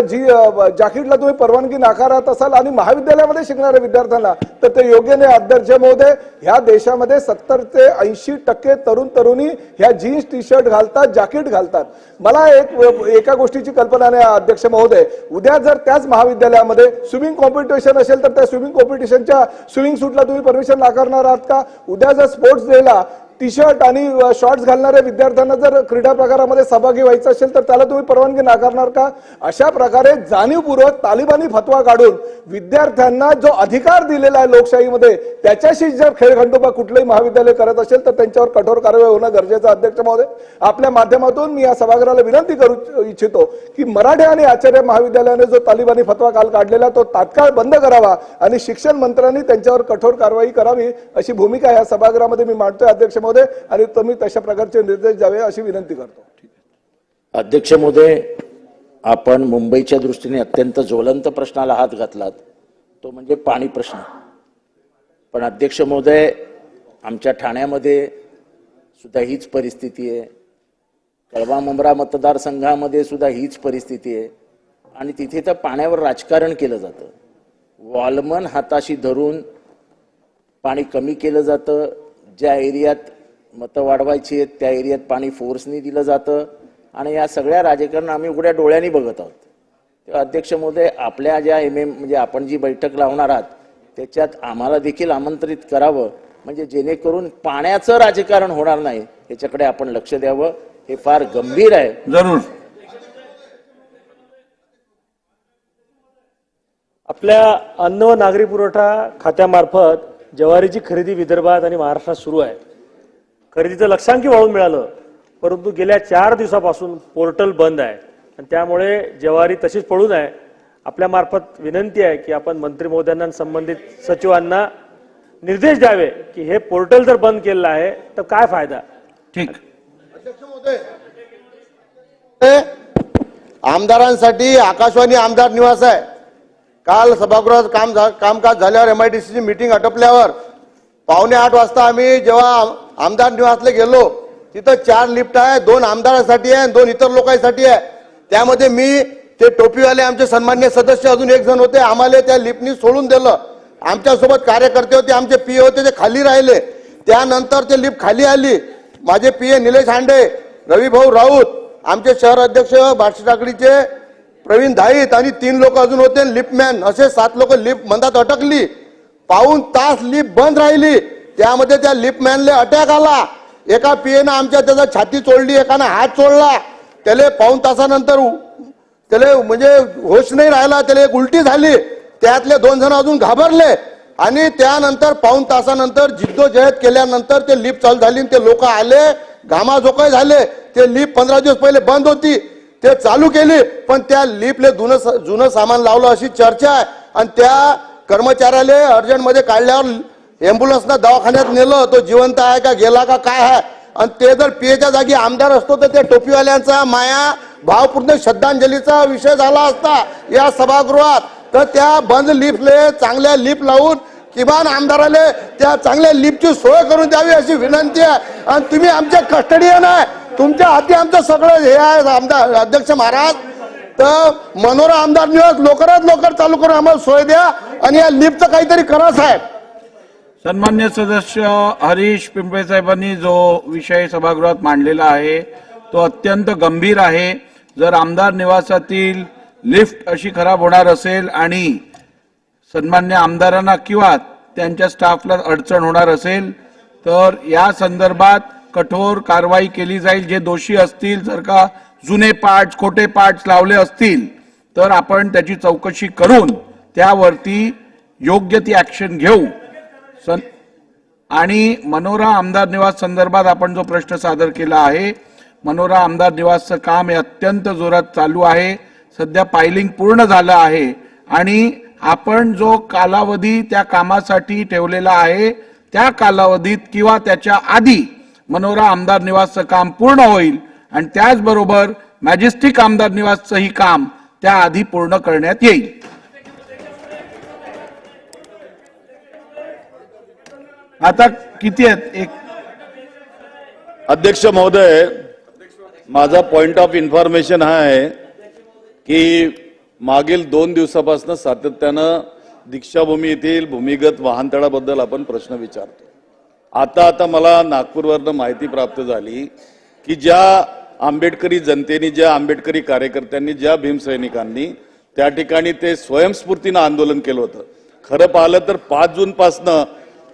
जॅकेटला तुम्ही परवानगी नाकारत असाल आणि महाविद्यालयामध्ये शिकणाऱ्या विद्यार्थ्यांना तर ते योग्य नाही. अध्यक्ष महोदय, ह्या देशामध्ये 70 ते 80% तरुण तरुणी ह्या जीन्स टी-शर्ट घालतात, जॅकेट घालतात. मला एका गोष्टीची कल्पना नाही अध्यक्ष महोदय, उद्या जर त्याच महाविद्यालयामध्ये स्विमिंग कॉम्पिटिशन असेल तर त्या स्विमिंग कॉम्पिटिशनच्या स्विमिंग सूटला तुम्ही परमिशन नाकारणार आहात का? उद्या जर स्पोर्ट्स डेला टी शर्ट आणि शॉर्ट्स घालणाऱ्या विद्यार्थ्यांना जर क्रीडा प्रकारामध्ये सहभागी व्हायचं असेल तर त्याला तुम्ही परवानगी नाकारणार का? अशा प्रकारे जाणीवपूर्वक तालिबानी फतवा काढून विद्यार्थ्यांना जो अधिकार दिलेला आहे लोकशाहीमध्ये त्याच्याशी जर खेळखंडोबा कुठलंही महाविद्यालय करत असेल तर त्यांच्यावर कठोर कारवाई होणं गरजेचं. अध्यक्ष महोदय, आपल्या माध्यमातून मी या सभागृहाला विनंती करू इच्छितो की मराठे आणि आचार्य महाविद्यालयाने जो तालिबानी फतवा काल काढलेला तो तात्काळ बंद करावा आणि शिक्षण मंत्र्यांनी त्यांच्यावर कठोर कारवाई करावी अशी भूमिका या सभागृहामध्ये मी मांडतोय अध्यक्ष महोदय, आणि तुम्ही तशा प्रकारचे निर्देश द्यावे अशी विनंती करतो. अध्यक्ष महोदय, आपण मुंबईच्या दृष्टीने अत्यंत ज्वलंत प्रश्नाला हात घातलात, तो म्हणजे पाणी प्रश्न. पण अध्यक्ष महोदय, आमच्या ठाण्यामध्ये सुद्धा हीच परिस्थिती आहे, कळवा मुंब्रा मतदारसंघामध्ये सुद्धा हीच परिस्थिती आहे आणि तिथे तर पाण्यावर राजकारण केलं जातं. वॉलमन हाताशी धरून पाणी कमी केलं जातं. ज्या एरियात मतं वाढवायची आहेत त्या एरियात पाणी फोर्सनी दिलं जातं आणि या सगळ्या राजकारण आम्ही उघड्या डोळ्यांनी बघत आहोत. तेव्हा अध्यक्ष महोदय, आपल्या ज्या म्हणजे आपण जी बैठक लावणार आहात त्याच्यात आम्हाला देखील आमंत्रित करावं, म्हणजे जेणेकरून पाण्याचं राजकारण होणार नाही याच्याकडे आपण लक्ष द्यावं. हे फार गंभीर आहे. जरूर. आपल्या अन्न व नागरी पुरवठा खात्यामार्फत ज्वारीची खरेदी विदर्भात आणि महाराष्ट्रात सुरू आहे. खरेदीचं लक्षांकी वाढून मिळालं, परंतु गेल्या 4 दिवसापासून पोर्टल बंद आहे आणि त्यामुळे ज्वारी तशीच पडून आहे. आपल्या मार्फत विनंती आहे की आपण मंत्री महोदयांना संबंधित सचिवांना निर्देश द्यावे की हे पोर्टल जर बंद केलेलं आहे तर काय फायदा. ठीक. आमदारांसाठी आकाशवाणी आमदार निवास आहे. काल सभागृहात कामकाज झाल्यावर MIDCची मीटिंग आटोपल्यावर 7:45 वाजता आम्ही जेव्हा आमदार निवासला गेलो तिथं 4 लिफ्ट आहे, 2 आमदारांसाठी आहे, 2 इतर लोकांसाठी आहे. त्यामध्ये मी ते टोपीवाले आमचे सन्मान्य सदस्य अजून 1 जण होते, आम्हाला त्या लिफ्टनी सोडून दिलं. आमच्यासोबत कार्यकर्ते होते, आमचे PA होते, ते खाली राहिले. त्यानंतर ते लिफ्ट खाली आली. माझे PA निलेश हांडे, रविभाऊ राऊत, आमचे शहर अध्यक्ष बार्शी टाकडीचे प्रवीण धाईत आणि 3 लोक अजून होते, लिफ्टमॅन, असे 7 लोक लिफ्ट मंदात अटकली. पाऊण तास लिफ्ट बंद राहिली. त्यामध्ये त्या लिफ्टमॅनले अटॅक आला. एका PAनं आमच्या त्याचा छाती चोळली, एकानं हात चोळला. त्याला पाऊण तासानंतर त्याला म्हणजे होश नाही राहिला, त्याला एक उलटी झाली. त्यातले 2 जण अजून घाबरले आणि त्यानंतर पाऊण तासानंतर जिद्दोजहद केल्यानंतर ते लिफ्ट चालू झाली. ते लोक आले, घामाझोकळे झाले. ते लिफ्ट 15 दिवस पहिले बंद होती, ते चालू केली, पण त्या लिफ्टले जुनं सामान लावलं अशी चर्चा आहे. आणि त्या कर्मचाऱ्याला अर्जंटमध्ये काढल्यावर एम्ब्युलन्सनं दवाखान्यात नेलं. तो जिवंत आहे का गेला का काय आहे. आणि ते जर PAच्या जागी आमदार असतो तर त्या टोपीवाल्यांचा माया भावपूर्ण श्रद्धांजलीचा विषय झाला असता या सभागृहात. तर त्या बंद लिफ्टले चांगल्या लिफ्ट लावून किमान आमदाराले त्या चांगल्या लिफ्टची सोय करून द्यावी अशी विनंती आहे. आणि तुम्ही आमचे कस्टडियन आहे, तुमच्या हाती आमचं सगळं हे आहे आमदार अध्यक्ष महाराज. तर मनोरा आमदार निवास लवकरात लवकर चालू करून आम्हाला सोय द्या आणि या लिफ्टचं काहीतरी करा साहेब. सन्मान्य सदस्य हरीश पिंपळे साहेबांनी जो विषय सभागृहात मांडलेला आहे तो अत्यंत गंभीर आहे. जर आमदार निवासातील लिफ्ट अशी खराब होणार असेल आणि सन्मान्य आमदारांना किंवा त्यांच्या स्टाफला अडचण होणार असेल तर या संदर्भात कठोर कारवाई केली जाईल. जे दोषी असतील, जर का जुने पार्ट्स खोटे पार्ट्स लावले असतील तर आपण त्याची चौकशी करून त्यावरती योग्य ती ऍक्शन घेऊ. आणि मनोरा आमदार निवास संदर्भात आपण जो प्रश्न सादर केला आहे, मनोरा आमदार निवासचं काम हे अत्यंत जोरात चालू आहे. सध्या पायलिंग पूर्ण झालं आहे आणि आपण जो कालावधी त्या कामासाठी ठेवलेला आहे त्या कालावधीत किंवा त्याच्या आधी मनोरा आमदार निवासचं काम पूर्ण होईल आणि त्याचबरोबर मॅजेस्टिक आमदार निवासचंही काम त्याआधी पूर्ण करण्यात येईल. आता किती आहेत? एक अध्यक्ष महोदय, माझा पॉइंट ऑफ इन्फॉर्मेशन हा आहे की मागील 2 दिवसापासून सातत्यानं दीक्षाभूमी येथील भूमिगत वाहनतळाबद्दल आपण प्रश्न विचारतो. आता मला नागपूरवरनं माहिती प्राप्त झाली की ज्या आंबेडकरी जनतेने, ज्या आंबेडकरी कार्यकर्त्यांनी, ज्या भीमसैनिकांनी त्या ठिकाणी ते स्वयंस्फूर्तीनं आंदोलन केलं होतं. खरं पाहिलं तर 5 जूनपासनं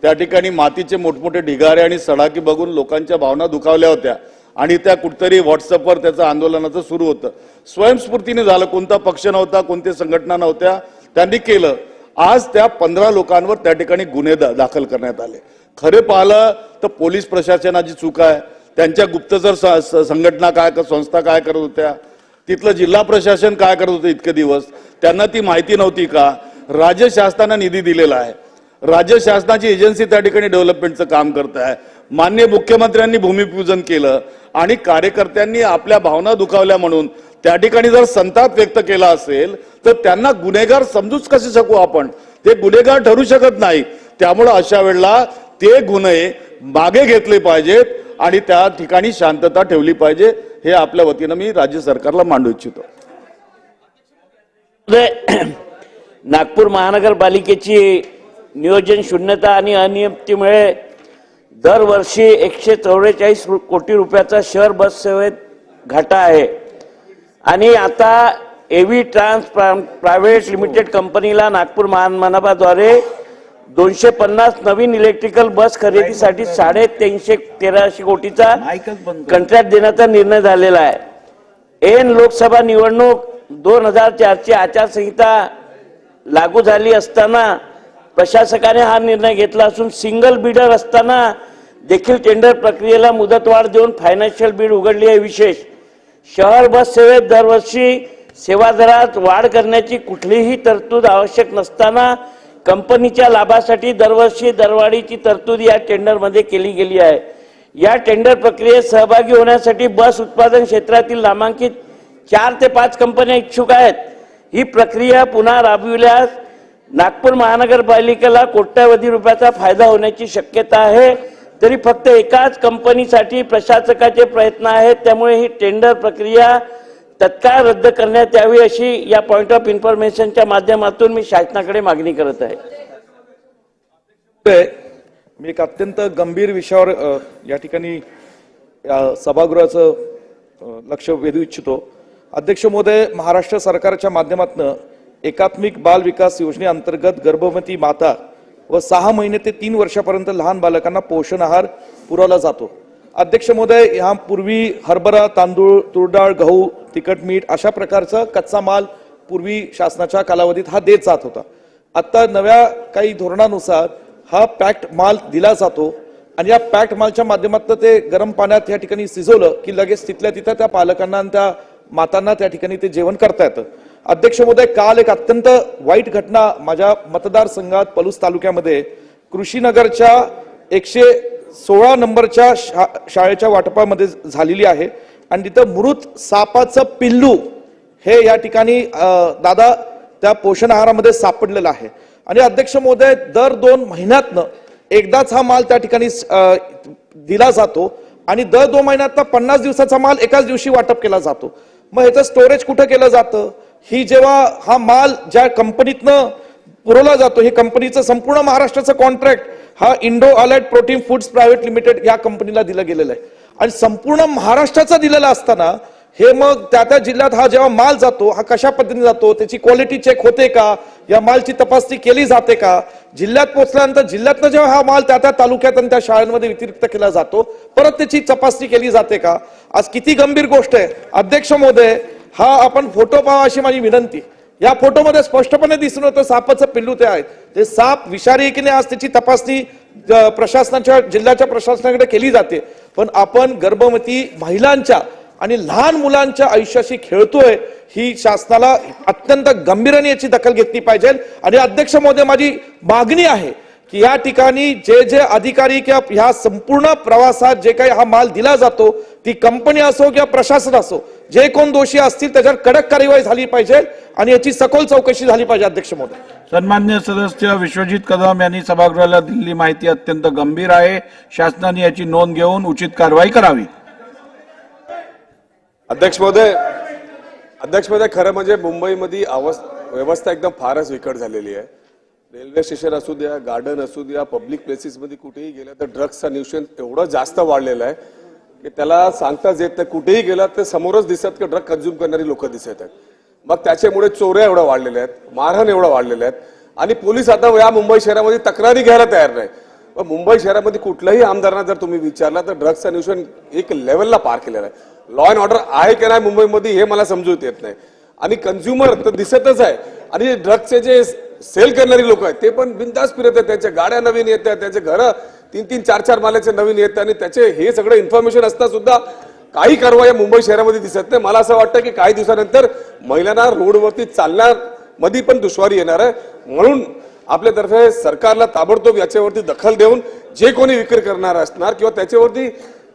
त्या ठिकाणी मातीचे मोठमोठे ढिगारे आणि सडाकी बघून लोकांच्या भावना दुखावल्या होत्या आणि त्या कुठतरी व्हॉट्सअपवर त्याचं आंदोलनाचं सुरू होतं. स्वयंस्फूर्तीने झालं, कोणता पक्ष नव्हता, कोणत्या संघटना नव्हत्या, त्यांनी केलं. आज त्या 15 लोकांवर त्या ठिकाणी गुन्हे दाखल करण्यात आले. खरे पाहिलं तर पोलीस प्रशासनाची चूक आहे, त्यांच्या गुप्तचर संघटना काय संस्था काय करत होत्या, तिथलं जिल्हा प्रशासन काय करत होतं इतके दिवस, त्यांना ती माहिती नव्हती का? राज्य शासनानं निधी दिलेला आहे, राज्य शासनाची एजन्सी त्या ठिकाणी डेव्हलपमेंटचं काम करत आहे. माननीय मुख्यमंत्र्यांनी भूमिपूजन केलं आणि कार्यकर्त्यांनी आपल्या भावना दुखावल्या म्हणून त्या ठिकाणी जर संताप व्यक्त केला असेल तर त्यांना गुन्हेगार समजूच कसे शकू आपण? ते गुन्हेगार ठरू शकत नाही. त्यामुळे अशा वेळेला ते गुन्हे मागे घेतले पाहिजेत आणि त्या ठिकाणी शांतता ठेवली पाहिजे. हे आपल्या वतीनं मी राज्य सरकारला मांडू इच्छितो. नागपूर महानगरपालिकेची नियोजन शून्यता आणि अनियमिततेमुळे दरवर्षी 144 कोटी रुपयाचा शहर बस सेवेत घाटा आहे आणि आता एव्ही ट्रान्स प्रायव्हेट लिमिटेड कंपनीला नागपूर महानगरपालिकेद्वारे 250 नवीन इलेक्ट्रिकल बस खरेदीसाठी 313 कोटीचा कंत्राट देण्याचा निर्णय झालेला आहे. ऐन लोकसभा निवडणूक 2004ची आचारसंहिता लागू झाली असताना प्रशासकाने हा निर्णय घेतला असून सिंगल बिडर असताना देखील टेंडर प्रक्रियेला मुदतवाढ देऊन फायनान्शियल बीड उघडली आहे. विशेष शहर बस सेवेत दरवर्षी सेवा दरात वाढ करण्याची कुठलीही तरतूद आवश्यक नसताना कंपनीच्या लाभासाठी दरवर्षी दरवाढीची तरतूद या टेंडरमध्ये केली गेली आहे. या टेंडर प्रक्रियेत सहभागी होण्यासाठी बस उत्पादन क्षेत्रातील नामांकित 4 ते 5 कंपन्या इच्छुक आहेत. ही प्रक्रिया पुन्हा राबविल्यास नागपूर महानगरपालिकेला कोट्यवधी रुपयाचा फायदा होण्याची शक्यता आहे. तरी फक्त एकाच कंपनीसाठी प्रशासकाचे प्रयत्न आहेत. त्यामुळे ही टेंडर प्रक्रिया तत्काळ रद्द करण्यात यावी अशी या पॉइंट ऑफ इन्फॉर्मेशनच्या माध्यमातून मी शासनाकडे मागणी करत आहे. मी एक अत्यंत गंभीर विषयावर या ठिकाणी सभागृहाचं लक्ष वेधू इच्छितो. अध्यक्ष महोदय, महाराष्ट्र सरकारच्या माध्यमातून एकात्मिक बाल विकास योजनेअंतर्गत गर्भवती माता व 6 महिने ते 3 वर्षापर्यंत लहान बालकांना पोषण आहार पुरवला जातो. अध्यक्ष महोदय, यापूर्वी हरभरा, तांदूळ, तुरडाळ, गहू, तिखट मीठ अशा प्रकारचा कच्चा माल पूर्वी शासनाच्या कालावधीत हा देत जात होता. आता नव्या काही धोरणानुसार हा पॅक्ड माल दिला जातो आणि या पॅक्ड मालच्या माध्यमातून ते गरम पाण्यात या ठिकाणी शिजवलं की लगेच तिथल्या तिथं त्या पालकांना आणि त्या मातांना त्या ठिकाणी ते जेवण करता येतं. अध्यक्ष महोदय, काल एक अत्यंत वाईट घटना माझ्या मतदारसंघात पलूस तालुक्यामध्ये कृषीनगरच्या 116 नंबरच्या शाळेच्या वाटपामध्ये झालेली आहे आणि तिथं मृत सापाचं पिल्लू हे या ठिकाणी दादा त्या पोषण आहारामध्ये सापडलेलं आहे. आणि अध्यक्ष महोदय, दर 2 महिन्यातनं एकदाच हा माल त्या ठिकाणी दिला जातो आणि दर 2 महिन्यातनं 50 दिवसाचा माल एकाच दिवशी वाटप केला जातो. मग ह्याचं स्टोरेज कुठं केलं जातं? ही जेव्हा हा माल ज्या कंपनीतनं पुरवला जातो, हे कंपनीचं संपूर्ण महाराष्ट्राचं कॉन्ट्रॅक्ट हा Indo allied protein foods private limited या कंपनीला दिलं गेलेलं आहे आणि संपूर्ण महाराष्ट्राचा दिलेला असताना हे मग त्या जिल्ह्यात हा जेव्हा माल जातो हा कशा पद्धतीने जातो, त्याची क्वालिटी चेक होते का, या मालची तपासणी केली जाते का, जिल्ह्यात पोहोचल्यानंतर जिल्ह्यातनं जेव्हा हा माल त्या तालुक्यात आणि त्या शाळांमध्ये वितरित केला जातो परत त्याची तपासणी केली जाते का? आज किती गंभीर गोष्ट आहे. अध्यक्ष महोदय, हा आपण फोटो पाहा अशी माझी विनंती. या फोटोमध्ये स्पष्टपणे दिसून होतं सापाचं पिल्लू ते आहे. ते साप विषारी की नाही आज त्याची तपासणी प्रशासनाच्या जिल्ह्याच्या प्रशासनाकडे केली जाते. पण आपण गर्भवती महिलांच्या आणि लहान मुलांच्या आयुष्याशी खेळतोय, ही शासनाला अत्यंत गंभीरपणे याची दखल घेतली पाहिजे. आणि अध्यक्ष महोदय, माझी मागणी आहे की या ठिकाणी जे अधिकारी किंवा ह्या संपूर्ण प्रवासात जे काही हा माल दिला जातो, ती कंपनी असो किंवा प्रशासन असो, जे कोण दोषी असतील त्याच्यावर कडक कार्यवाही झाली पाहिजे आणि याची सखोल चौकशी झाली पाहिजे. अध्यक्ष महोदय, सन्मान्य सदस्य विश्वजित कदम यांनी सभागृहाला दिलेली माहिती अत्यंत गंभीर आहे. शासनाने याची नोंद घेऊन उचित कारवाई करावी. अध्यक्ष महोदय, खरं म्हणजे मुंबईमध्ये व्यवस्था एकदम फारच विकट झालेली आहे. रेल्वे स्टेशन असू द्या, गार्डन असू द्या, पब्लिक प्लेसेसमध्ये कुठेही गेलं तर ड्रग्सचा न्यूशन एवढं जास्त वाढलेलं आहे की त्याला सांगताच येत नाही. कुठेही गेला तर समोरच दिसत की ड्रग कंझ्युम करणारी लोक दिसत आहेत. मग त्याच्यामुळे चोऱ्या एवढ्या वाढलेल्या आहेत, मारहाण एवढं वाढलेल्या आहेत आणि पोलीस आता या मुंबई शहरामध्ये तक्रारी घ्यायला तयार नाही. पण मुंबई शहरामध्ये कुठल्याही आमदारांना जर तुम्ही विचारला तर ड्रग्जचं न्यूशन एक लेवलला पार केलेलं आहे. लॉ अँड ऑर्डर आहे की नाही मुंबईमध्ये हे मला समजूत येत नाही. आणि कन्झ्युमर तर दिसतच आहे. आणि ड्रग्जचे जे सेल करणारी लोक आहेत ते पण बिनधास्त फिरत आहेत. त्यांच्या गाड्या नवीन येत आहेत, त्यांचे घरं 3-3, 4-4 माल्याचे नवीन येत आणि त्याचे हे सगळं इन्फॉर्मेशन असता सुद्धा काही कारवाई मुंबई शहरामध्ये दिसत नाही. मला असं वाटतं की काही दिवसानंतर महिलांना रोडवरती चालण्यामध्ये पण दुश्वारी येणार आहे. म्हणून आपल्यातर्फे सरकारला ताबडतोब याच्यावरती दखल देऊन जे कोणी विक्री करणार असणार किंवा त्याच्यावरती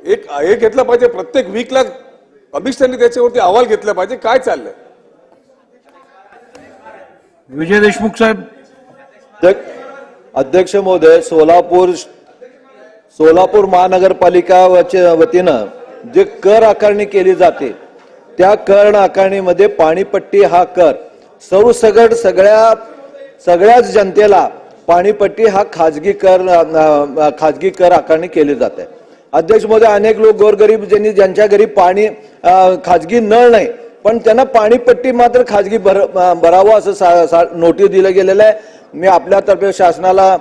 एक हे घेतलं पाहिजे. प्रत्येक वीकला कमिशनरने त्याच्यावरती अहवाल घेतला पाहिजे काय चाललंय. विजय देशमुख साहेब. अध्यक्ष महोदय, सोलापूर महानगरपालिका वतीनं जे कर आकारणी केली जाते त्या कर आकारणीमध्ये पाणीपट्टी हा कर सर्वसकट सगळ्याच जनतेला पाणीपट्टी हा खाजगी कर आकारणी केली जाते. अध्यक्ष महोदय, अनेक लोक गोरगरीब ज्यांच्या घरी पाणी खाजगी नळ नाही पण त्यांना पाणीपट्टी मात्र खाजगी भरावं असं नोटीस दिलं गेलेलं आहे. मी आपल्यातर्फे शासनाला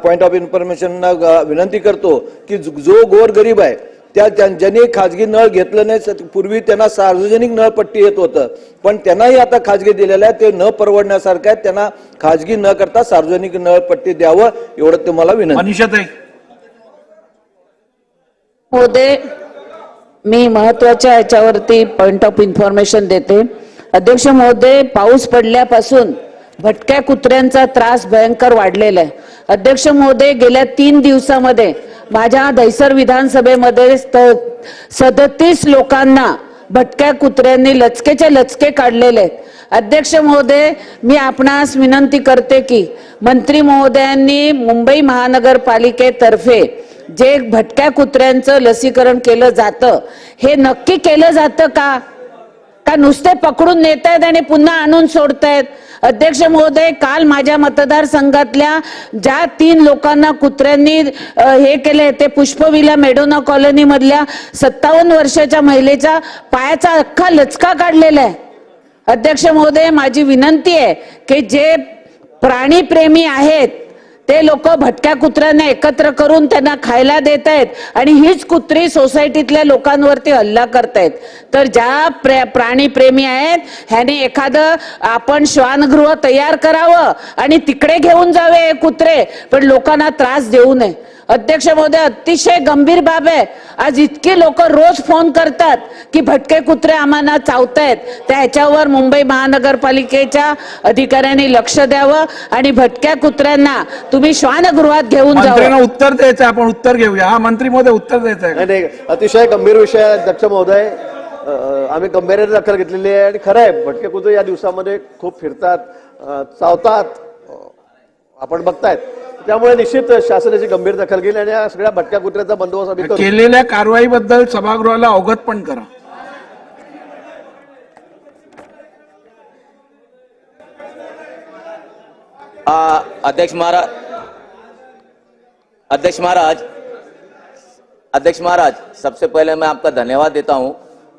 पॉइंट ऑफ इन्फॉर्मेशन विनंती करतो की जो गोरगरीब आहे ज्यांनी खाजगी नळ घेतलं नाही, पूर्वी त्यांना सार्वजनिक नळपट्टी येत होतं पण त्यांनाही आता खाजगी दिलेलं आहे. ते न परवडण्यासारखं आहे. त्यांना खाजगी न करता सार्वजनिक नळपट्टी द्यावं एवढं तुम्हाला विनंती. महोदय, मी महत्वाच्या याच्यावरती पॉइंट ऑफ इन्फॉर्मेशन देते. अध्यक्ष महोदय, पाऊस पडल्यापासून भटक्या कुत्र्यांचा त्रास भयंकर वाढलेला आहे. अध्यक्ष महोदय, गेल्या 3 दिवसामध्ये माझ्या दहिसर विधानसभेमध्ये 37 लोकांना भटक्या कुत्र्यांनी लचकेचे लचके काढलेले आहेत. अध्यक्ष महोदय, मी आपणास विनंती करते की मंत्री महोदयांनी मुंबई महानगरपालिकेतर्फे जे भटक्या कुत्र्यांचं लसीकरण केलं जातं हे नक्की केलं जातं का नुसते पकडून नेतायत आणि पुन्हा आणून सोडतायत. अध्यक्ष महोदय, काल माझ्या मतदारसंघातल्या ज्या 3 लोकांना कुत्र्यांनी हे केले ते पुष्पविला मेडोना कॉलनी मधल्या 57 वर्षाच्या महिलेचा पायाचा अख्खा लचका काढलेला आहे. अध्यक्ष महोदय, माझी विनंती आहे की जे प्राणीप्रेमी आहेत ते लोक भटक्या कुत्र्यांना एकत्र करून त्यांना खायला देत आहेत आणि हीच कुत्री सोसायटीतल्या लोकांवरती हल्ला करतायत. तर ज्या प्राणीप्रेमी आहेत ह्याने एखादं आपण श्वानगृह तयार करावं आणि तिकडे घेऊन जावे कुत्रे, पण लोकांना त्रास देऊ नये. अध्यक्ष महोदय, अतिशय गंभीर बाब आहे. आज इतके लोक रोज फोन करतात की भटके कुत्रे आम्हाला चावतायत. त्याच्यावर मुंबई महानगरपालिकेच्या अधिकाऱ्यांनी लक्ष द्यावं आणि भटक्या कुत्र्यांना तुम्ही श्वानगृहात घेऊन जावं. उत्तर द्यायचं, आपण उत्तर घेऊया. हा मंत्री महोदय, उत्तर द्यायचं आहे. नाही, अतिशय गंभीर विषय आहे अध्यक्ष महोदय. आम्ही गंभीरतेने दखल घेतलेली आहे आणि खरं आहे भटके कुत्रे या दिवसामध्ये खूप फिरतात, चावतात, आपण बघतायत. त्यामुळे निश्चित शासनाची गंभीर दखल घेईल आणि या सगळ्या भटक्या कुत्र्याचा बंदोबस्त आम्ही करू. केलेल्या कारवाईबद्दल सभागृहाला अवगत पण करा. अध्यक्ष महाराज, सबसे पहले मैं आपका धन्यवाद देता हूं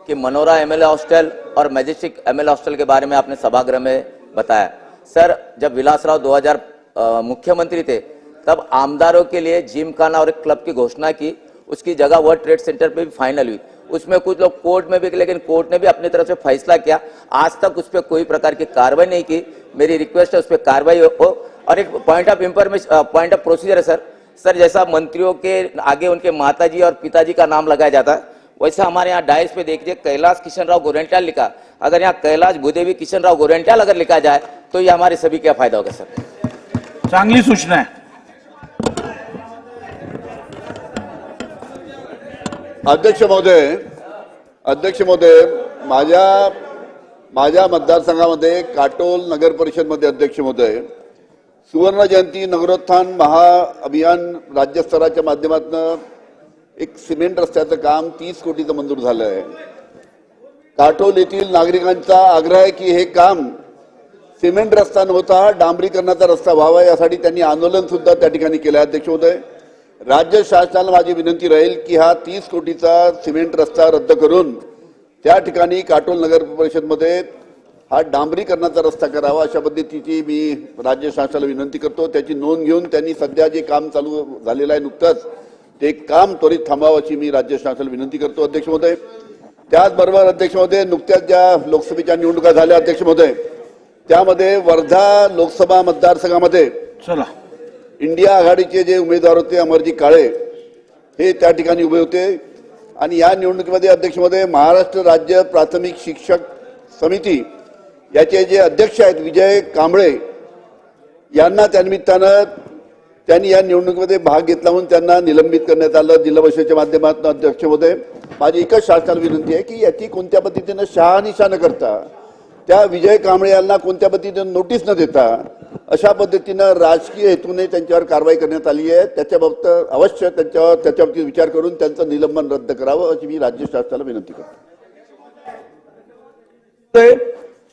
कि मनोरा एमएलए हॉस्टल और मैजेस्टिक एमएलए हॉस्टल के बारे में आपने सभागृह में बताया. सर, जब विलासराव 2000 मुख्यमंत्री थे तब आमदारों के लिए जिमखाना और एक क्लब की घोषणा की. उसकी जगह वर्ल्ड ट्रेड सेंटर पे भी फाइनल हुई. उसमें कुछ लोग कोर्ट में भी, लेकिन कोर्ट ने भी अपनी तरफ से फैसला किया. आज तक उस पर कोई प्रकार की कार्रवाई नहीं की. मेरी रिक्वेस्ट है उस पर कार्रवाई हो. और एक पॉइंट ऑफ प्रोसीजर है सर, जैसा मंत्रियों के आगे उनके माताजी और पिताजी का नाम लगाया जाता है, वैसा हमारे यहाँ डायस पे देखिए कैलाश किशनराव गोरेंट्याल लिखा. अगर यहाँ कैलाश भूदेवी किशनराव गोरेंट्याल अगर लिखा जाए तो ये हमारे सभी क्या फायदा होगा सर. चांगली सूचना आहे. अध्यक्ष महोदय, माझ्या मतदारसंघामध्ये काटोल नगर परिषद मध्ये अध्यक्ष महोदय सुवर्ण जयंती नगरोत्थान महाअभियान राज्यस्तराच्या माध्यमातून एक सिमेंट रस्त्याचं काम 30 कोटीचं मंजूर झालं आहे. काटोल येथील नागरिकांचा आग्रह आहे की हे काम सिमेंट रस्ता नव्हता डांबरीकरणाचा रस्ता व्हावा यासाठी त्यांनी आंदोलन सुद्धा त्या ठिकाणी केलं आहे. अध्यक्ष महोदय, राज्य शासनाला माझी विनंती राहील की हा 30 कोटीचा सिमेंट रस्ता रद्द करून त्या ठिकाणी काटोल नगर परिषद मध्ये हा डांबरीकरणाचा रस्ता करावा अशा पद्धतीची मी राज्य शासनाला विनंती करतो. त्याची नोंद घेऊन त्यांनी सध्या जे काम चालू झालेलं आहे नुकतंच ते काम त्वरित थांबावं अशी मी राज्य शासनाला विनंती करतो अध्यक्ष महोदय. त्याचबरोबर अध्यक्ष महोदय, नुकत्याच ज्या लोकसभेच्या निवडणुका झाल्या अध्यक्ष महोदय, त्यामध्ये वर्धा लोकसभा मतदारसंघामध्ये चला इंडिया आघाडीचे जे उमेदवार होते अमरजी काळे हे त्या ठिकाणी उभे होते आणि या निवडणुकीमध्ये अध्यक्ष महोदय महाराष्ट्र राज्य प्राथमिक शिक्षक समिती याचे जे अध्यक्ष आहेत विजय कांबळे यांना त्यानिमित्तानं त्यांनी या निवडणुकीमध्ये भाग घेतला म्हणून त्यांना निलंबित करण्यात आलं जिल्हा परिषदेच्या माध्यमातून. अध्यक्ष महोदय, माझी एकच शासनाला विनंती आहे की याची कोणत्या पद्धतीनं शहानिशा न करता त्या विजय कांबळे यांना कोणत्या पद्धतीनं नोटीस न देता अशा पद्धतीनं राजकीय हेतूने त्यांच्यावर कारवाई करण्यात आली आहे. त्याच्याबाबत अवश्य त्याच्यावरती विचार करून त्यांचं निलंबन रद्द करावं अशी मी राज्य शासनाला विनंती करतो.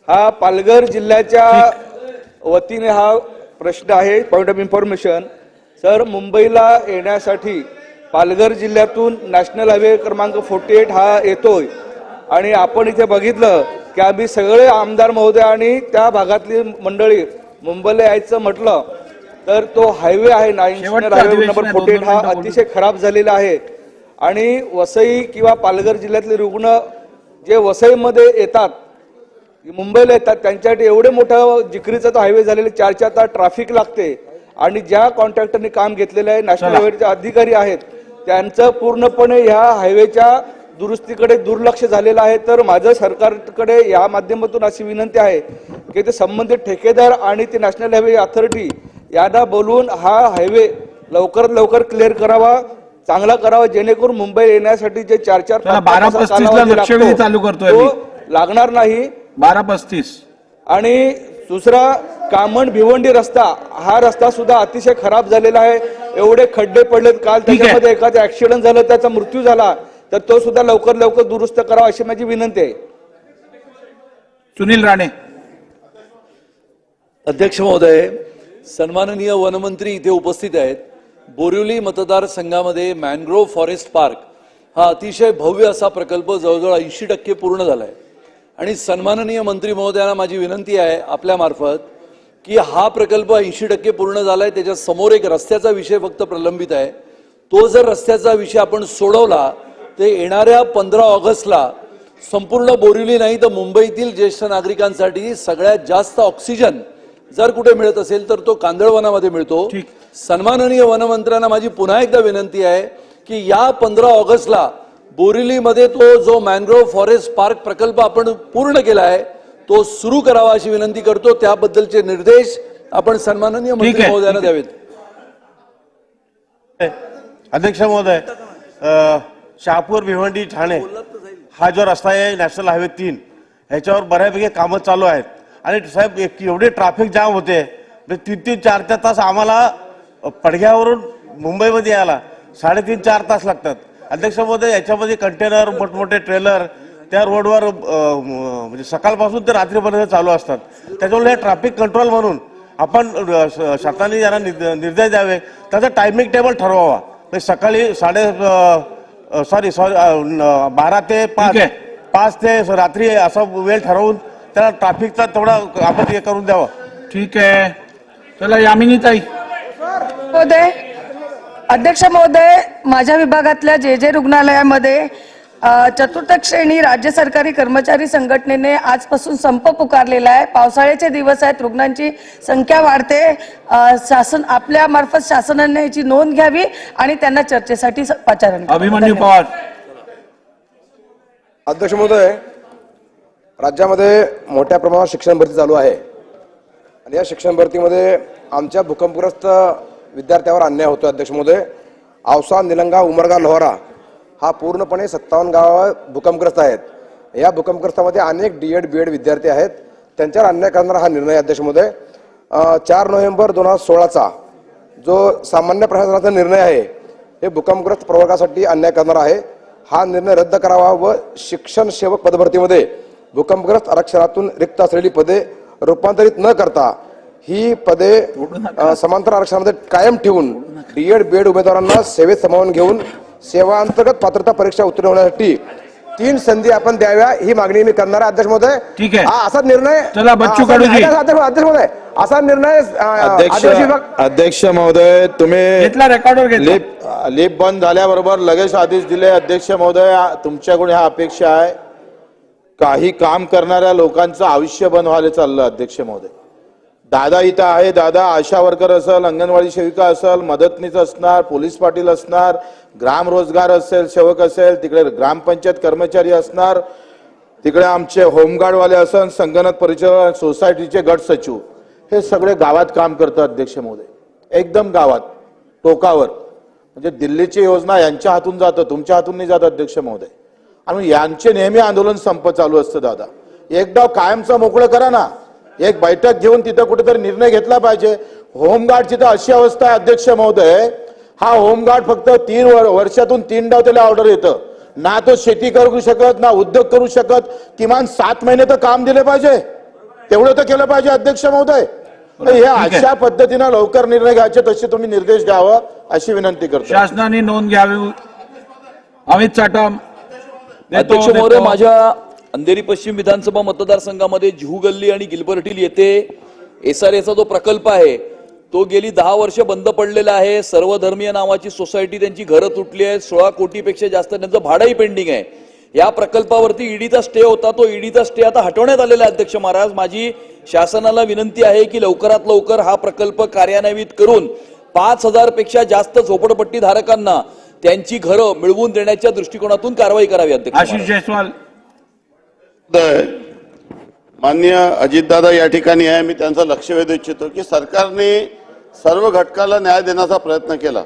हा पालघर जिल्ह्याच्या वतीने हा प्रश्न आहे. पॉइंट ऑफ इन्फॉर्मेशन सर, मुंबईला येण्यासाठी पालघर जिल्ह्यातून नॅशनल हायवे क्रमांक 48 हा येतोय आणि आपण इथे बघितलं की आम्ही सगळे आमदार महोदय आणि त्या भागातली मंडळी मुंबईला यायचं म्हटलं तर तो हायवे आहे नॅशनल हायवे नंबर 48 हा अतिशय खराब झालेला आहे आणि वसई किंवा पालघर जिल्ह्यातले रुग्ण जे वसईमध्ये येतात मुंबईला येतात त्यांच्यासाठी एवढे मोठं जिकरीचा तो हायवे झालेला 4 तास ट्रॅफिक लागते आणि ज्या कॉन्ट्रॅक्टरने काम घेतलेलं आहे नॅशनल हायवेचे अधिकारी आहेत त्यांचं पूर्णपणे ह्या हायवेच्या दुरुस्तीकडे दुर्लक्ष झालेलं आहे. तर माझं सरकारकडे या माध्यमातून अशी विनंती आहे की ते संबंधित ठेकेदार आणि ते नॅशनल हायवे अथॉरिटी यांना बोलवून हा हायवे लवकरात लवकर क्लिअर करावा, चांगला करावा, जेणेकरून मुंबई येण्यासाठी जे 4-4 12:35 चालू करतोय लागणार नाही. 12:35 आणि दुसरा कामण भिवंडी रस्ता हा रस्ता सुद्धा अतिशय खराब झालेला आहे. एवढे खड्डे पडलेत. काल त्याच्यामध्ये एखादा ऍक्सिडेंट झाला त्याचा मृत्यू झाला तर तो सुद्धा लवकर लवकर दुरुस्त करावा अशी माझी विनंती आहे. सुनील राणे. अध्यक्ष महोदय, सन्माननीय वनमंत्री इथे उपस्थित आहेत. बोरिवली मतदारसंघामध्ये मॅनग्रोव्ह फॉरेस्ट पार्क हा अतिशय भव्य असा प्रकल्प जवळजवळ 80% पूर्ण झालाय आणि सन्माननीय मंत्री महोदयांना माझी विनंती आहे आपल्या मार्फत की हा प्रकल्प 80% पूर्ण झालाय. त्याच्या समोर एक रस्त्याचा विषय फक्त प्रलंबित आहे. तो जर रस्त्याचा विषय आपण सोडवला ते येणाऱ्या 15 ऑगस्टला संपूर्ण बोरिवली नाही तर मुंबईतील ज्येष्ठ नागरिकांसाठी सगळ्यात जास्त ऑक्सिजन जर कुठे मिळत असेल तर तो कांदळवनामध्ये मिळतो. सन्माननीय वनमंत्र्यांना माझी पुन्हा एकदा विनंती आहे की या 15 ऑगस्टला बोरिवलीमध्ये तो जो मॅनग्रोव्ह फॉरेस्ट पार्क प्रकल्प आपण पूर्ण केला आहे तो सुरू करावा अशी विनंती करतो. त्याबद्दलचे निर्देश आपण सन्माननीय मंत्री महोदयांना द्यावेत. अध्यक्ष महोदय, शहापूर भिवंडी ठाणे हा जो रस्ता आहे नॅशनल हायवे 3 ह्याच्यावर बऱ्यापैकी कामं चालू आहेत आणि साहेब एवढे ट्रॅफिक जाम होते 3-4 तास आम्हाला पडघ्यावरून मुंबईमध्ये यायला 3.5-4 तास लागतात. अध्यक्ष महोदय, याच्यामध्ये कंटेनर मोठमोठे ट्रेलर त्या रोडवर म्हणजे सकाळपासून ते रात्रीपर्यंत चालू असतात. त्याच्यामुळे हे ट्रॅफिक कंट्रोल म्हणून आपण शासनाने यांना निर्देश द्यावे. त्याचा टायमिंग टेबल ठरवावा. सकाळी 12 ते 5 ते रात्री असा वेळ ठरवून त्याला ट्रॅफिकचा थोडा आपण हे करून द्यावं. ठीक आहे. चला यामिनीताई. महोदय, अध्यक्ष महोदय, माझ्या विभागातल्या जे रुग्णालयामध्ये 4th श्रेणी राज्य सरकारी कर्मचारी संघटनेने आजपासून संप पुकारलेला आहे. पावसाळ्याचे दिवस आहेत, रुग्णांची संख्या वाढते. शासन आपल्या मार्फत शासनाने याची नोंद घ्यावी आणि त्यांना चर्चेसाठी पाचारण. अभिमन्यू पवार. अध्यक्ष महोदय, राज्यामध्ये मोठ्या प्रमाणात शिक्षण भरती चालू आहे आणि या शिक्षण भरतीमध्ये आमच्या भूकंपग्रस्त विद्यार्थ्यावर अन्याय होतो. अध्यक्ष महोदय, औसा, निलंगा, उमरगा, लोहारा हा पूर्णपणे 57 गाव भूकंपग्रस्त आहेत. या भूकंपग्रस्तामध्ये अनेक D.Ed, B.Ed विद्यार्थी आहेत. त्यांच्यावर अन्याय करणारा हा निर्णय. अध्यक्ष महोदय, 4 नोव्हेंबर 2016चा जो सामान्य प्रशासनाचा निर्णय आहे हे भूकंपग्रस्त प्रवर्गासाठी अन्याय करणारा आहे. हा निर्णय रद्द करावा व शिक्षण सेवक पदभरतीमध्ये भूकंपग्रस्त आरक्षणातून रिक्त असलेली पदे रूपांतरित न करता ही पदे समांतर आरक्षणामध्ये कायम ठेवून D.Ed, B.Ed उमेदवारांना सेवेत सामावून घेऊन सेवांतर्गत पात्रता परीक्षा उत्तीर्ण होण्यासाठी 3 संधी आपण द्याव्या ही मागणी मी करणार आहे अध्यक्ष महोदय. ठीक आहे. हा असा निर्णय चला, बच्चू कडूजी. अध्यक्ष महोदय असा निर्णय आदिवासी विभाग अध्यक्ष महोदय तुम्ही घेतला रेकॉर्डवर घेतला. लिप बंद झाल्याबरोबर लगेच आदेश दिले. अध्यक्ष महोदय तुमच्याकडून ह्या अपेक्षा आहे. काही काम करणाऱ्या लोकांचं आयुष्य बंद व्हायला चाललं. अध्यक्ष महोदय दादा इथं आहे. दादा आशा वर्कर असेल, अंगणवाडी सेविका असेल, मदतनीस असणार, पोलीस पाटील असणार, ग्राम रोजगार असेल, सेवक असेल, तिकडे ग्रामपंचायत कर्मचारी असणार, तिकडे आमचे होमगार्डवाले असेल, संगणक परिचय सोसायटीचे गट सचिव, हे सगळे गावात काम करतात. अध्यक्ष महोदय एकदम गावात टोकावर. म्हणजे दिल्लीची योजना यांच्या हातून जातं, तुमच्या हातून नाही जात. अध्यक्ष महोदय आणि यांचे नेहमी आंदोलन संप चालू असतं. दादा एकदा कायमचं मोकळं करा ना. एक बैठक घेऊन तिथं कुठेतरी निर्णय घेतला पाहिजे. होमगार्डची तर अशी अवस्था आहे. अध्यक्ष महोदय हा होमगार्ड फक्त 3 वर्षातून 3दा त्याला ऑर्डर येतं. ना तो शेती करू शकत, ना उद्योग करू शकत. किमान 7 महिने तर काम दिले पाहिजे. तेवढं तर केलं पाहिजे. अध्यक्ष महोदय हे अशा पद्धतीनं लवकर निर्णय घ्यायचे, तसे तुम्ही निर्देश द्यावं अशी विनंती करतो. शासनाने नोंद घ्यावी. अमित चाटम. अध्यक्ष महोदय, माझ्या अंधेरी पश्चिम विधानसभा मतदारसंघामध्ये जुहू गल्ली आणि गिलबर्ट हिल येथे SRAचा जो प्रकल्प आहे तो गेली 10 वर्ष बंद पडलेला आहे. सर्वधर्मीय नावाची सोसायटी, त्यांची घरं तुटली आहेत. 16 कोटीपेक्षा जास्त त्यांचं भाडंही पेंडिंग आहे. या प्रकल्पावरती ईडीचा स्टे होता, तो ईडीचा स्टे आता हटवण्यात आलेला आहे. अध्यक्ष महाराज, माझी शासनाला विनंती आहे की लवकरात लवकर हा प्रकल्प कार्यान्वित करून 5000 पेक्षा जास्त झोपडपट्टी धारकांना त्यांची घरं मिळवून देण्याच्या दृष्टिकोनातून कारवाई करावी. अध्यक्ष आशिष जयस्वाल. माननीय अजितदादा या ठिकाणी आहे. मी त्यांचं लक्ष वेधू इच्छितो की सरकारने सर्व घटकाला न्याय देण्याचा प्रयत्न केला.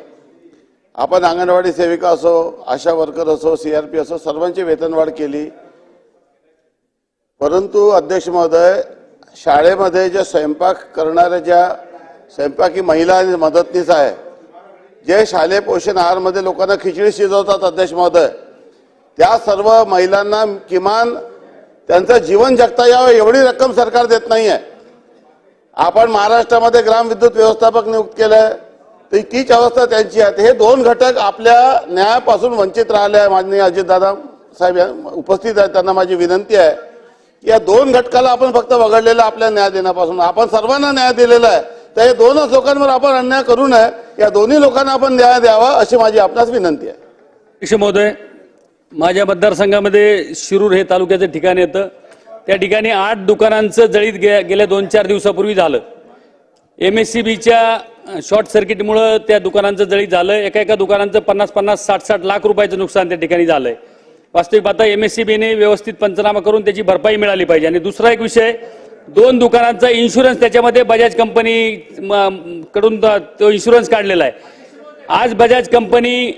आपण अंगणवाडी सेविका असो, आशा वर्कर असो, CRP असो, सर्वांची वेतनवाढ केली. परंतु अध्यक्ष महोदय शाळेमध्ये जे स्वयंपाक करणाऱ्या ज्या स्वयंपाकी महिला आणि मदतनीस आहे, जे शालेय पोषण आहारमध्ये लोकांना खिचडी शिजवतात अध्यक्ष महोदय, त्या सर्व महिलांना किमान त्यांचं जीवन जगता यावं एवढी रक्कम सरकार देत नाहीये. आपण महाराष्ट्रामध्ये ग्राम विद्युत व्यवस्थापक नियुक्त केलंय, तर तीच अवस्था त्यांची आहे. हे 2 घटक आपल्या न्यायापासून वंचित राहिले आहे. माननीय अजितदादा साहेब उपस्थित आहेत, त्यांना माझी विनंती आहे की या 2 घटकाला आपण फक्त वगळलेला आपल्या न्याय देण्यापासून. आपण सर्वांना न्याय दिलेला आहे, तर हे 2च लोकांवर आपण अन्याय करू नये. या दोन्ही लोकांना आपण न्याय द्यावा अशी माझी आपणास विनंती आहे. अध्यक्ष महोदय, माझ्या मतदारसंघामध्ये शिरूर हे तालुक्याचं ठिकाण येतं. त्या ठिकाणी 8 दुकानांचं जळीत गेल्या 2-4 दिवसापूर्वी झालं. MSCBच्या शॉर्ट सर्किटमुळे त्या दुकानांचं जळीत झालं. एका दुकानांचं 50-50, 60-60 लाख रुपयाचं नुकसान त्या ठिकाणी झालंय. वास्तविक आता MSCBने व्यवस्थित पंचनामा करून त्याची भरपाई मिळाली पाहिजे. आणि दुसरा एक विषय, 2 दुकानांचा इन्शुरन्स त्याच्यामध्ये बजाज कंपनी कडून तो इन्शुरन्स काढलेला आहे. आज बजाज कंपनी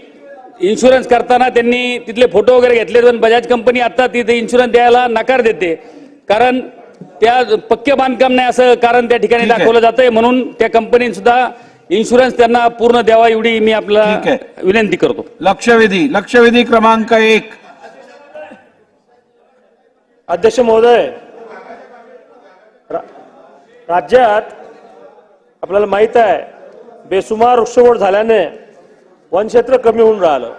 इन्शुरन्स करताना त्यांनी तिथले फोटो वगैरे घेतले, पण बजाज कंपनी आता तिथे इन्शुरन्स द्यायला नकार देते, कारण त्या पक्के बांधकाम नाही असं कारण त्या ठिकाणी दाखवलं जातंय. म्हणून त्या कंपनीने सुद्धा इन्शुरन्स त्यांना पूर्ण द्यावा एवढी मी आपल्याला विनंती करतो. लक्षवेधी क्रमांक 1. अध्यक्ष महोदय, राज्यात आपल्याला माहित आहे बेसुमार वृक्षतोड झाल्याने वनक्षेत्र कमी होऊन राहिलं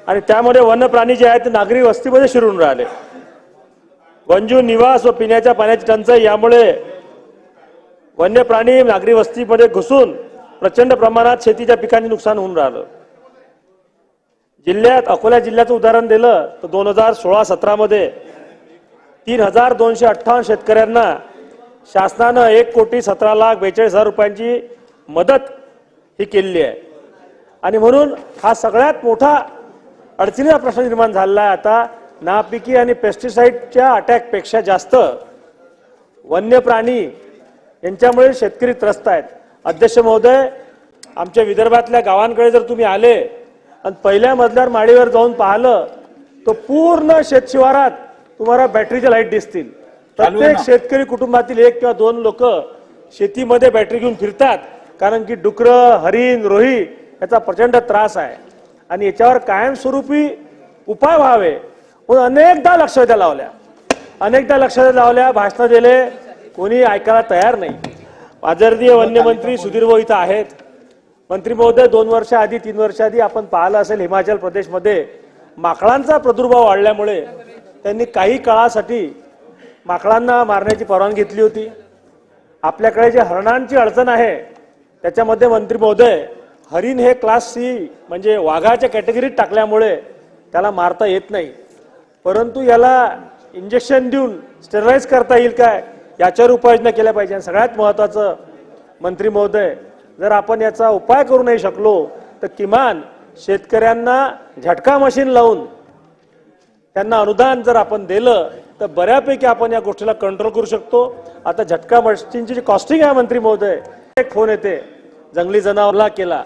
आणि त्यामुळे वन्य प्राणी जे आहेत ते नागरी वस्तीमध्ये शिरून राहिले. वन्यजीव निवास व पिण्याच्या पाण्याची टंचाई यामुळे वन्य प्राणी नागरी वस्तीमध्ये घुसून प्रचंड प्रमाणात शेतीच्या पिकांचे नुकसान होऊन राहिलं. जिल्ह्यात अकोला जिल्ह्याचं उदाहरण दिलं तर 2016-17 मध्ये 3258 शेतकऱ्यांना शासनानं 1,17,42,000 रुपयांची मदत ही केलेली आहे. आणि म्हणून हा सगळ्यात मोठा अडचणीचा प्रश्न निर्माण झालेला आहे. आता नापिकी आणि पेस्टिसाइडच्या अटॅकपेक्षा जास्त वन्य प्राणी यांच्यामुळे शेतकरी त्रस्त आहेत. अध्यक्ष महोदय, आमच्या विदर्भातल्या गावांकडे जर तुम्ही आले आणि पहिल्या मजल्यावर माडीवर जाऊन पाहिलं तर पूर्ण शेतशिवारात तुम्हाला बॅटरीच्या लाईट दिसतील. प्रत्येक शेतकरी कुटुंबातील 1 किंवा 2 लोक शेतीमध्ये बॅटरी घेऊन फिरतात, कारण की डुकरं, हरिण, रोही याचा प्रचंड त्रास आहे आणि याच्यावर कायमस्वरूपी उपाय व्हावे म्हणून अनेकदा लक्षवेध्या लावल्या, भाषणं दिले, कोणी ऐकायला तयार नाही. आदरणीय वन्यमंत्री सुधीर भाऊ इथं आहेत. मंत्री महोदय, 2 वर्ष आधी 3 वर्ष आधी आपण पाहिलं असेल हिमाचल प्रदेशमध्ये माकडांचा प्रादुर्भाव वाढल्यामुळे त्यांनी काही काळासाठी माकडांना मारण्याची परवानगी घेतली होती. आपल्याकडे जे हरणांची अडचण आहे त्याच्यामध्ये मंत्री महोदय हरिण हे क्लास सी म्हणजे वाघाच्या कॅटेगरीत टाकल्यामुळे त्याला मारता येत नाही, परंतु याला इंजेक्शन देऊन स्टेरलाइज करता येईल काय याच्यावर उपाययोजना केल्या पाहिजे. आणि सगळ्यात महत्त्वाचं मंत्री महोदय, जर आपण याचा उपाय करू नाही शकलो तर किमान शेतकऱ्यांना झटका मशीन लावून त्यांना अनुदान जर आपण दिलं तर बऱ्यापैकी आपण या गोष्टीला कंट्रोल करू शकतो. आता झटका मशीनची जी कॉस्टिंग आहे मंत्री महोदय, एक फोन येते जंगली जनावरला केला